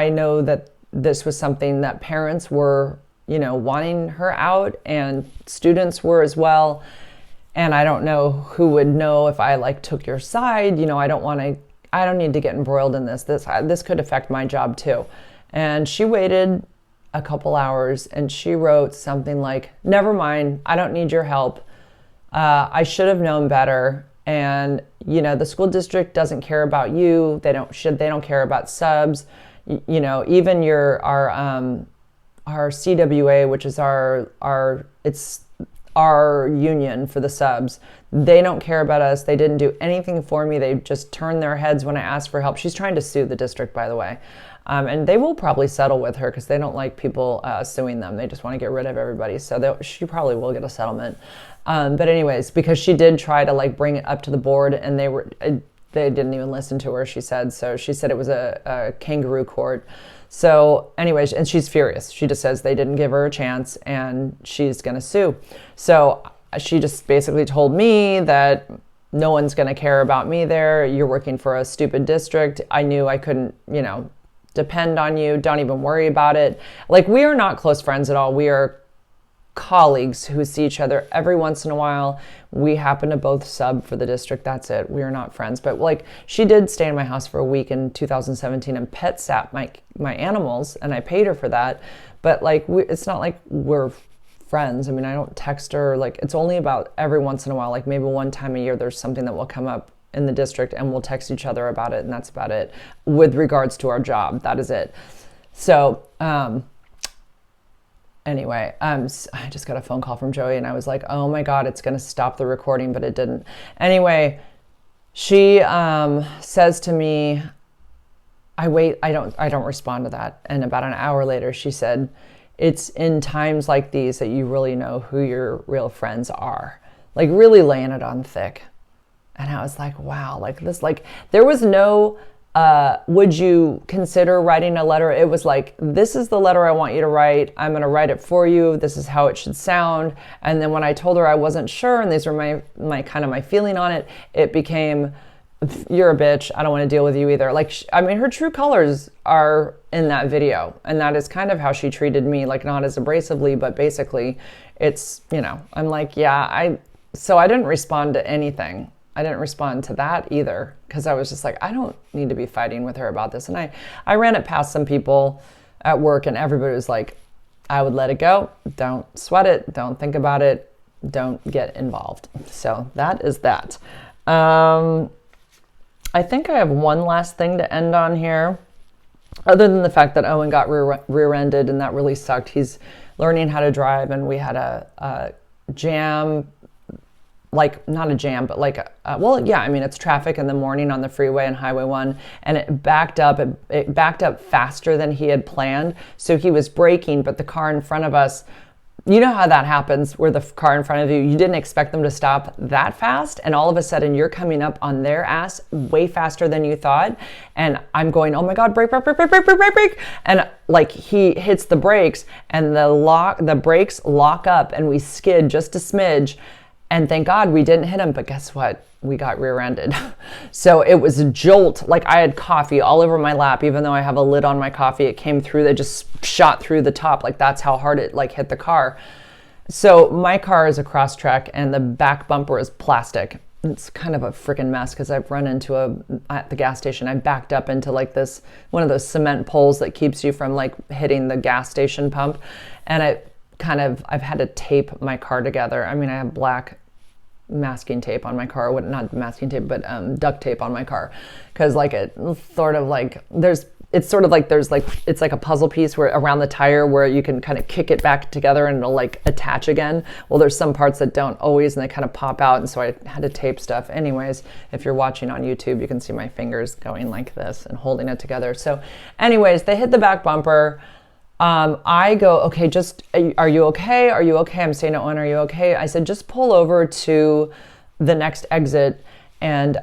know that this was something that parents were, wanting her out, and students were as well. And I don't know who would know if I like took your side. I don't need to get embroiled in this. This could affect my job too. And she waited a couple hours and she wrote something like, never mind, I don't need your help. I should have known better. And, the school district doesn't care about you. They don't care about subs. Even our CWA, which is it's our union for the subs. They don't care about us. They didn't do anything for me. They just turned their heads when I asked for help. She's trying to sue the district, by the way. And they will probably settle with her, because they don't like people suing them. They just want to get rid of everybody. So she probably will get a settlement. But anyways, because she did try to like bring it up to the board, and they didn't even listen to her, she said. So she said it was a kangaroo court. So anyways, and she's furious. She just says they didn't give her a chance and she's going to sue. So she just basically told me that no one's going to care about me there. You're working for a stupid district. I knew I couldn't, depend on you. Don't even worry about it. Like, we are not close friends at all. We are colleagues who see each other every once in a while. We happen to both sub for the district. That's it. We are not friends. But like, she did stay in my house for a week in 2017 and pet sat my animals, and I paid her for that. But like, it's not like we're friends. I mean, I don't text her. Like, it's only about every once in a while, like maybe one time a year, there's something that will come up in the district and we'll text each other about it. And that's about it with regards to our job. That is it. So, anyway, I just got a phone call from Joey, and I was like, oh my God, it's going to stop the recording, but it didn't. Anyway, she says to me, I don't respond to that. And about an hour later, she said, it's in times like these that you really know who your real friends are. Like, really laying it on thick. And I was like, wow, like this, like there was no, would you consider writing a letter? It was like, this is the letter I want you to write. I'm going to write it for you. This is how it should sound. And then when I told her I wasn't sure, and these were my kind of my feeling on it, it became, you're a bitch. I don't want to deal with you either. Like, her true colors are in that video. And that is kind of how she treated me, like not as abrasively, but basically it's, I'm like, yeah, so I didn't respond to anything. I didn't respond to that either, because I was just like, I don't need to be fighting with her about this. And I ran it past some people at work, and everybody was like, I would let it go. Don't sweat it. Don't think about it. Don't get involved. So that is that. I think I have one last thing to end on here, other than the fact that Owen got rear-ended, and that really sucked. He's learning how to drive, and we had a jam, like not a jam, but like, it's traffic in the morning on the freeway and Highway 1, and it backed up. It backed up faster than he had planned. So he was braking, but the car in front of us, you know how that happens, where the car in front of you didn't expect them to stop that fast, and all of a sudden you're coming up on their ass way faster than you thought. And I'm going, oh my God, brake. And like, he hits the brakes, and the brakes lock up, and we skid just a smidge. And thank God we didn't hit him, but guess what? We got rear-ended. So it was a jolt. Like, I had coffee all over my lap, even though I have a lid on my coffee. It came through, it just shot through the top. Like, that's how hard it like hit the car. So my car is a Crosstrek, and the back bumper is plastic. It's kind of a freaking mess, because I've run into at the gas station, I backed up into like this, one of those cement poles that keeps you from like hitting the gas station pump. And I've had to tape my car together. I mean, I have black masking tape on my car, not masking tape, but duct tape on my car, because like it sort of like, there's it's sort of like it's like a puzzle piece where around the tire where you can kind of kick it back together and it'll like attach again. Well, there's some parts that don't always, and they kind of pop out, and so I had to tape stuff. Anyways, if you're watching on YouTube, you can see my fingers going like this and holding it together. So anyways, they hit the back bumper. I go, okay, are you okay? Are you okay? I'm saying, Owen, are you okay? I said, just pull over to the next exit. And,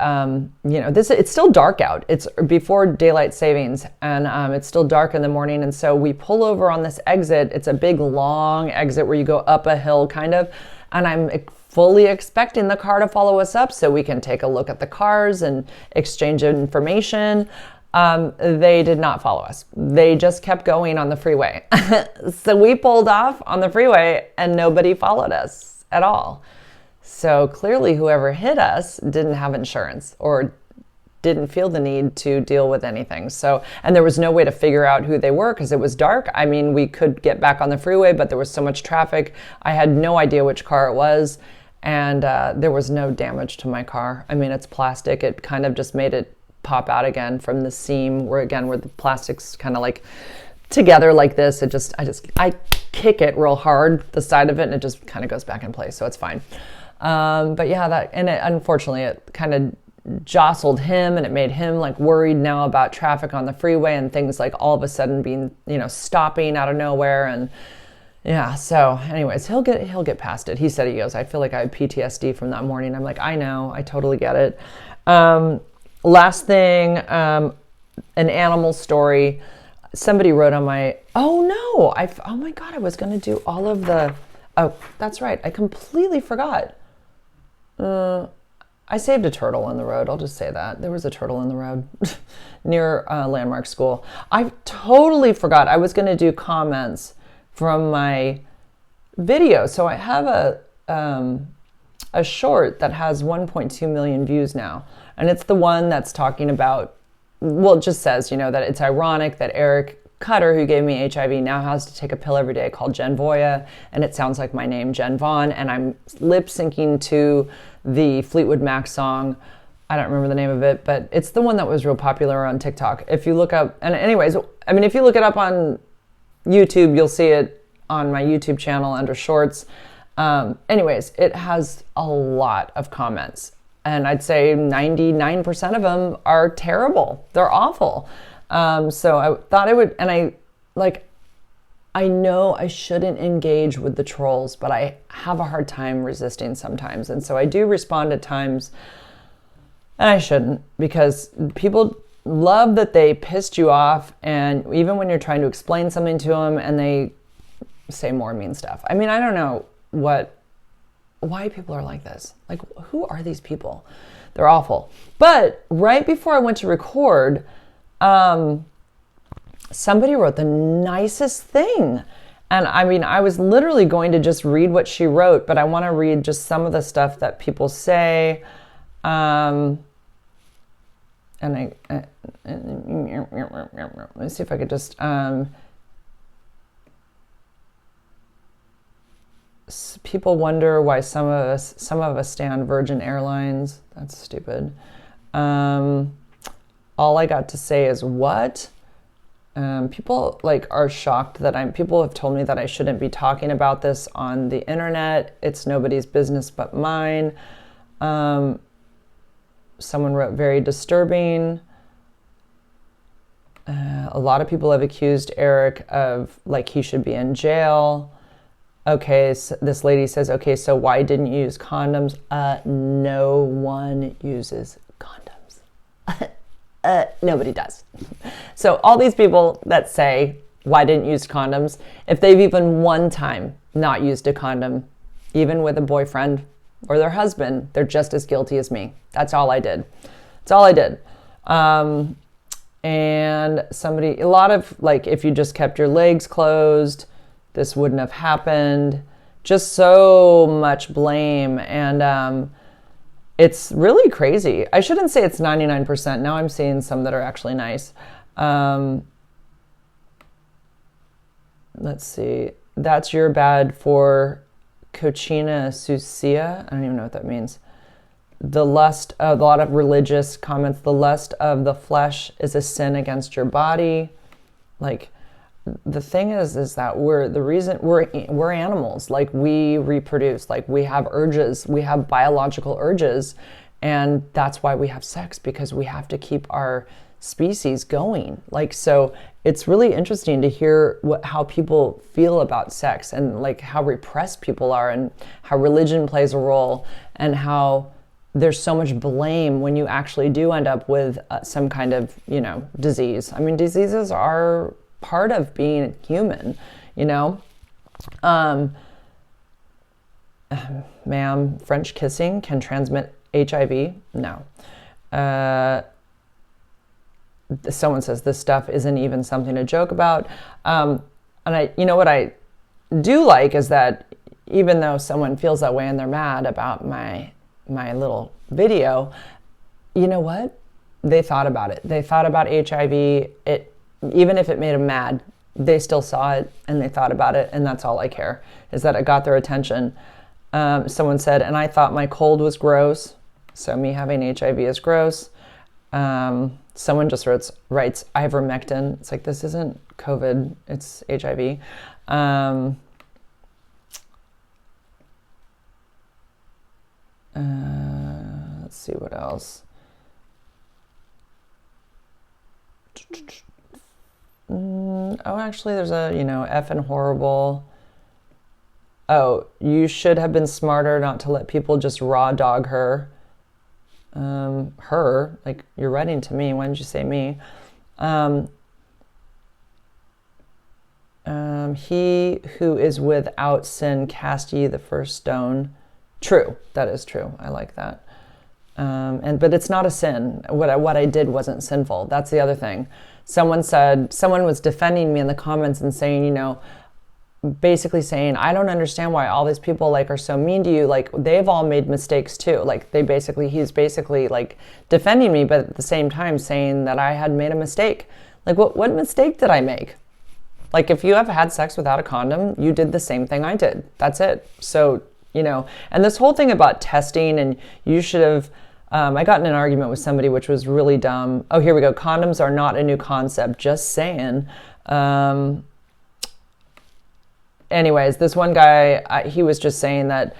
it's still dark out. It's before daylight savings, and it's still dark in the morning. And so we pull over on this exit. It's a big, long exit where you go up a hill kind of. And I'm fully expecting the car to follow us up so we can take a look at the cars and exchange information. They did not follow us. They just kept going on the freeway. So we pulled off on the freeway and nobody followed us at all. So clearly whoever hit us didn't have insurance or didn't feel the need to deal with anything. So, and there was no way to figure out who they were because it was dark. I mean, we could get back on the freeway, but there was so much traffic. I had no idea which car it was. And there was no damage to my car. I mean, it's plastic. It kind of just made it pop out again from the seam where the plastic's kind of like together like this. I kick it real hard, the side of it, and it just kind of goes back in place. So it's fine. But yeah, unfortunately it kind of jostled him, and it made him like worried now about traffic on the freeway and things like all of a sudden being, stopping out of nowhere. And yeah, so anyways, he'll get past it. He said, he goes, I feel like I have PTSD from that morning. I'm like, I know, I totally get it. Last thing, an animal story. Somebody wrote on my, oh my God, I was going to do all of the, that's right. I completely forgot. I saved a turtle in the road. I'll just say that. There was a turtle in the road near Landmark School. I totally forgot. I was going to do comments from my video. So I have a short that has 1.2 million views now. And it's the one that's talking about, well, it just says, that it's ironic that Eric Cutter, who gave me HIV, now has to take a pill every day called Genvoya, and it sounds like my name, Jen Vaughn, and I'm lip syncing to the Fleetwood Mac song. I don't remember the name of it, but it's the one that was real popular on TikTok. If you look up, and anyways, I mean, if you look it up on YouTube, you'll see it on my YouTube channel under shorts. Anyways, it has a lot of comments, and I'd say 99% of them are terrible. They're awful. So I thought I would, and I know I shouldn't engage with the trolls, but I have a hard time resisting sometimes. And so I do respond at times, and I shouldn't, because people love that they pissed you off. And even when you're trying to explain something to them and they say more mean stuff. I mean, I don't know why people are like this. Like, who are these people? They're awful. But right before I went to record, somebody wrote the nicest thing. And I mean, I was literally going to just read what she wrote, but I want to read just some of the stuff that people say. Let me see if I could just, people wonder why some of us stay on Virgin Airlines. That's stupid. All I got to say is what? People are shocked that people have told me that I shouldn't be talking about this on the internet. It's nobody's business but mine. Someone wrote very disturbing. A lot of people have accused Eric of he should be in jail. Okay, so this lady says, okay, so why didn't you use condoms? No one uses condoms. Nobody does. So all these people that say, why didn't you use condoms? If they've even one time not used a condom, even with a boyfriend or their husband, they're just as guilty as me. That's all I did. That's all I did. And a lot of if you just kept your legs closed, this wouldn't have happened. Just so much blame. And it's really crazy. I shouldn't say it's 99%. Now I'm seeing some that are actually nice. Let's see. That's your bad for Cochina Sucia. I don't even know what that means. the lust of a lot of religious comments, the lust of the flesh is a sin against your body. Like, the thing is that we're animals. Like, we reproduce, like we have urges, we have biological urges, and that's why we have sex, because we have to keep our species going. Like, so it's really interesting to hear how people feel about sex, and like how repressed people are, and how religion plays a role, and how there's so much blame when you actually do end up with some kind of, disease. I mean, diseases are part of being human, Ma'am, French kissing can transmit HIV? No. Someone says this stuff isn't even something to joke about. And what I do like is that even though someone feels that way and they're mad about my little video, you know what? They thought about it. They thought about HIV. Even if it made them mad, they still saw it and they thought about it, and that's all I care, is that it got their attention. Someone said, and I thought my cold was gross, so me having HIV is gross. Someone just writes ivermectin. It's like, this isn't COVID, it's HIV. Let's see what else. Actually, there's a, effing horrible. Oh, you should have been smarter not to let people just raw dog her. Her, like, you're writing to me. Why didn't you say me? He who is without sin cast ye the first stone. True, that is true. I like that. But it's not a sin. What I did wasn't sinful. That's the other thing. Someone was defending me in the comments and saying, basically saying, I don't understand why all these people like are so mean to you. Like, they've all made mistakes too. Like, he's basically like defending me, but at the same time saying that I had made a mistake. Like, what mistake did I make? Like, if you have had sex without a condom, you did the same thing I did. That's it. So, and this whole thing about testing, and you should have, I got in an argument with somebody which was really dumb. Oh, here we go. Condoms are not a new concept. Just saying. Anyways, this one guy, he was just saying that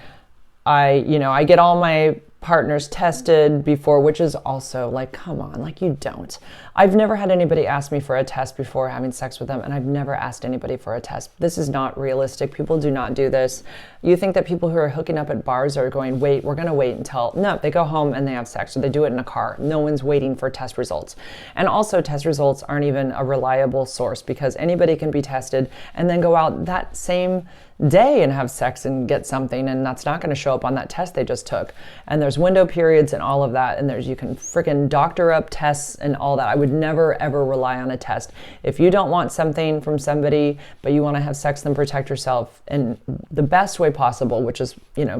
I get all my partners tested before, which is also like, come on, like, you don't. I've never had anybody ask me for a test before having sex with them, and I've never asked anybody for a test. This is not realistic. People do not do this. You think that people who are hooking up at bars are going, wait, we're going to wait until... No, they go home and they have sex, or they do it in a car. No one's waiting for test results. And also, test results aren't even a reliable source, because anybody can be tested and then go out that same day and have sex and get something, and that's not going to show up on that test they just took. And there's window periods and all of that, and you can freaking doctor up tests and all that. I would never ever rely on a test. If you don't want something from somebody but you want to have sex, then protect yourself in the best way possible, which is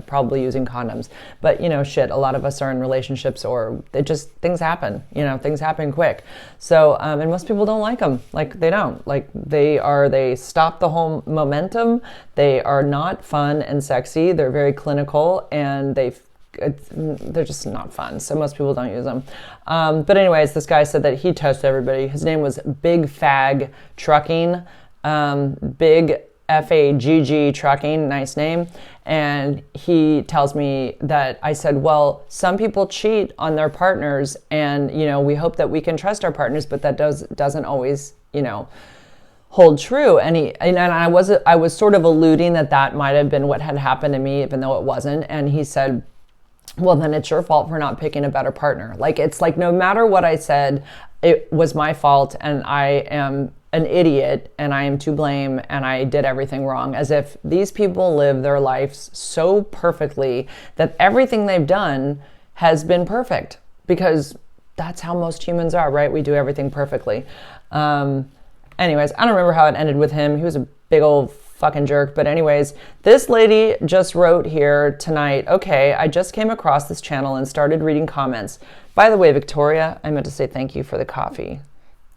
probably using condoms. But a lot of us are in relationships, or things happen. Things happen quick. So and most people don't like them. Like, they don't. Like, they stop the whole momentum. They are not fun and sexy. They're very clinical, and they're just not fun. So most people don't use them. But anyways, this guy said that he tested everybody. His name was Big Fag Trucking. Big Fagg Trucking, nice name. And he tells me that I said, well, some people cheat on their partners, and we hope that we can trust our partners, but that doesn't always hold true. And I was sort of alluding that might have been what had happened to me, even though it wasn't. And he said, well, then it's your fault for not picking a better partner. Like, it's like, no matter what I said, it was my fault, and I am an idiot, and I am to blame, and I did everything wrong. As if these people live their lives so perfectly that everything they've done has been perfect, because that's how most humans are, right? We do everything perfectly. Anyways, I don't remember how it ended with him. He was a big old fucking jerk. But anyways, this lady just wrote here tonight, okay, I just came across this channel and started reading comments. By the way, Victoria, I meant to say thank you for the coffee.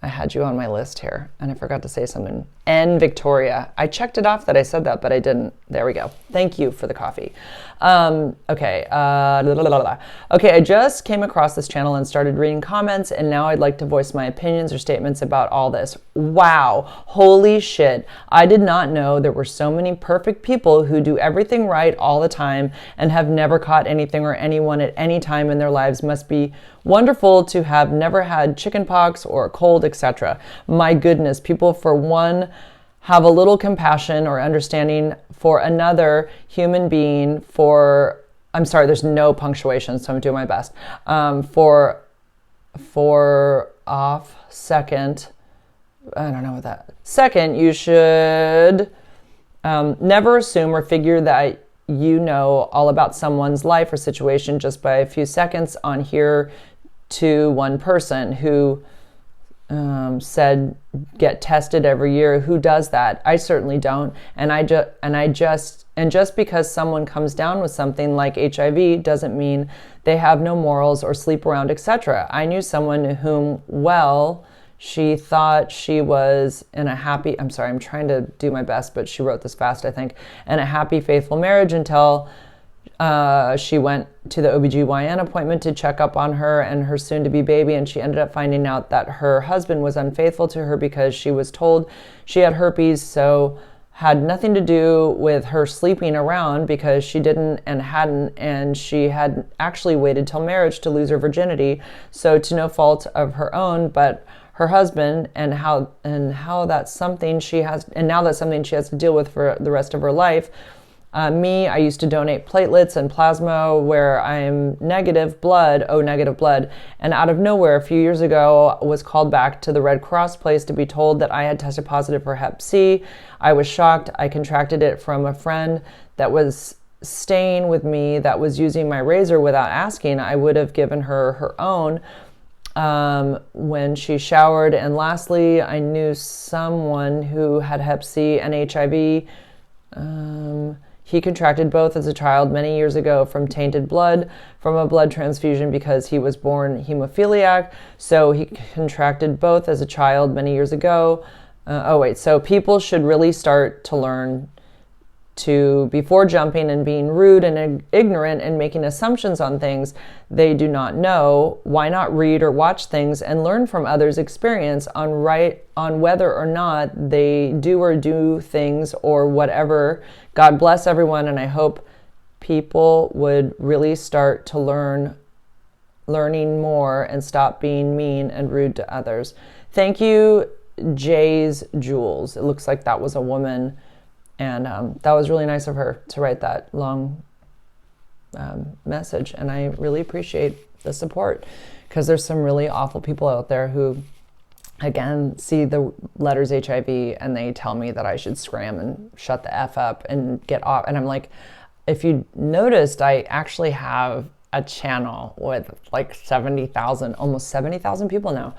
I had you on my list here, and I forgot to say something. N Victoria. I checked it off that I said that, but I didn't. There we go. Thank you for the coffee. Okay. Okay, I just came across this channel and started reading comments, and now I'd like to voice my opinions or statements about all this. Wow. Holy shit. I did not know there were so many perfect people who do everything right all the time and have never caught anything or anyone at any time in their lives. Must be wonderful to have never had chickenpox or a cold, etc. My goodness, people for one have a little compassion or understanding for another human being I'm sorry, there's no punctuation, so I'm doing my best. For off second, I don't know what that. Second, you should never assume or figure that you know all about someone's life or situation just by a few seconds on here to one person who said get tested every year. Who does that? I certainly don't. And just because someone comes down with something like HIV doesn't mean they have no morals or sleep around, etc. I knew someone whom, she thought she was in a happy, I'm sorry, I'm trying to do my best, but she wrote this fast, I think, in a happy, faithful marriage until she went to the OBGYN appointment to check up on her and her soon-to-be baby, and she ended up finding out that her husband was unfaithful to her because she was told she had herpes, so had nothing to do with her sleeping around because she didn't and hadn't, and she had actually waited till marriage to lose her virginity, so to no fault of her own, but her husband, and now that's something she has to deal with for the rest of her life. I used to donate platelets and plasma where I'm negative blood, and out of nowhere a few years ago was called back to the Red Cross place to be told that I had tested positive for Hep C. I was shocked. I contracted it from a friend that was staying with me that was using my razor without asking. I would have given her her own when she showered. And lastly, I knew someone who had Hep C and HIV. He contracted both as a child many years ago from tainted blood from a blood transfusion because he was born hemophiliac. So he contracted both as a child many years ago. So people should really start to learn to, before jumping and being rude and ignorant and making assumptions on things they do not know, why not read or watch things and learn from others' experience on whether or not they do things or whatever. God bless everyone, and I hope people would really start to learning more and stop being mean and rude to others. Thank you, Jay's Jules. It looks like that was a woman. And that was really nice of her to write that long message. And I really appreciate the support because there's some really awful people out there who, again, see the letters HIV and they tell me that I should scram and shut the F up and get off. And I'm like, if you noticed, I actually have a channel with like 70,000, almost 70,000 people now.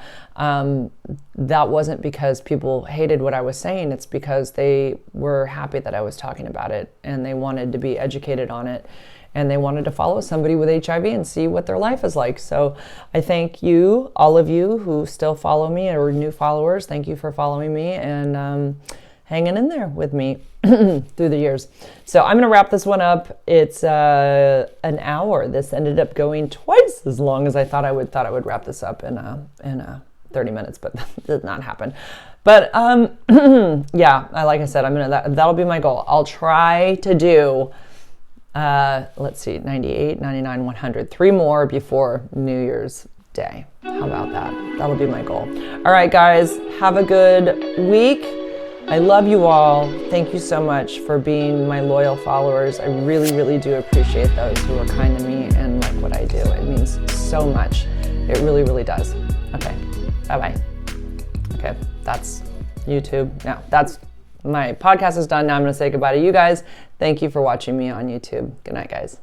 That wasn't because people hated what I was saying. It's because they were happy that I was talking about it and they wanted to be educated on it and they wanted to follow somebody with HIV and see what their life is like. So I thank you, all of you who still follow me or new followers. Thank you for following me and hanging in there with me through the years. So I'm going to wrap this one up. It's an hour. This ended up going twice as long as I thought I would wrap this up in 30 minutes, but that did not happen. But yeah, like I said, that'll be my goal. I'll try to do let's see, 98, 99, 100, 3 more before New Year's Day. How about that? That'll be my goal. All right, guys, have a good week. I love you all. Thank you so much for being my loyal followers. I really, really do appreciate those who are kind to me and like what I do. It means so much. It really, really does. Okay, bye-bye. Okay, that's YouTube. Now, my podcast is done. Now I'm going to say goodbye to you guys. Thank you for watching me on YouTube. Good night, guys.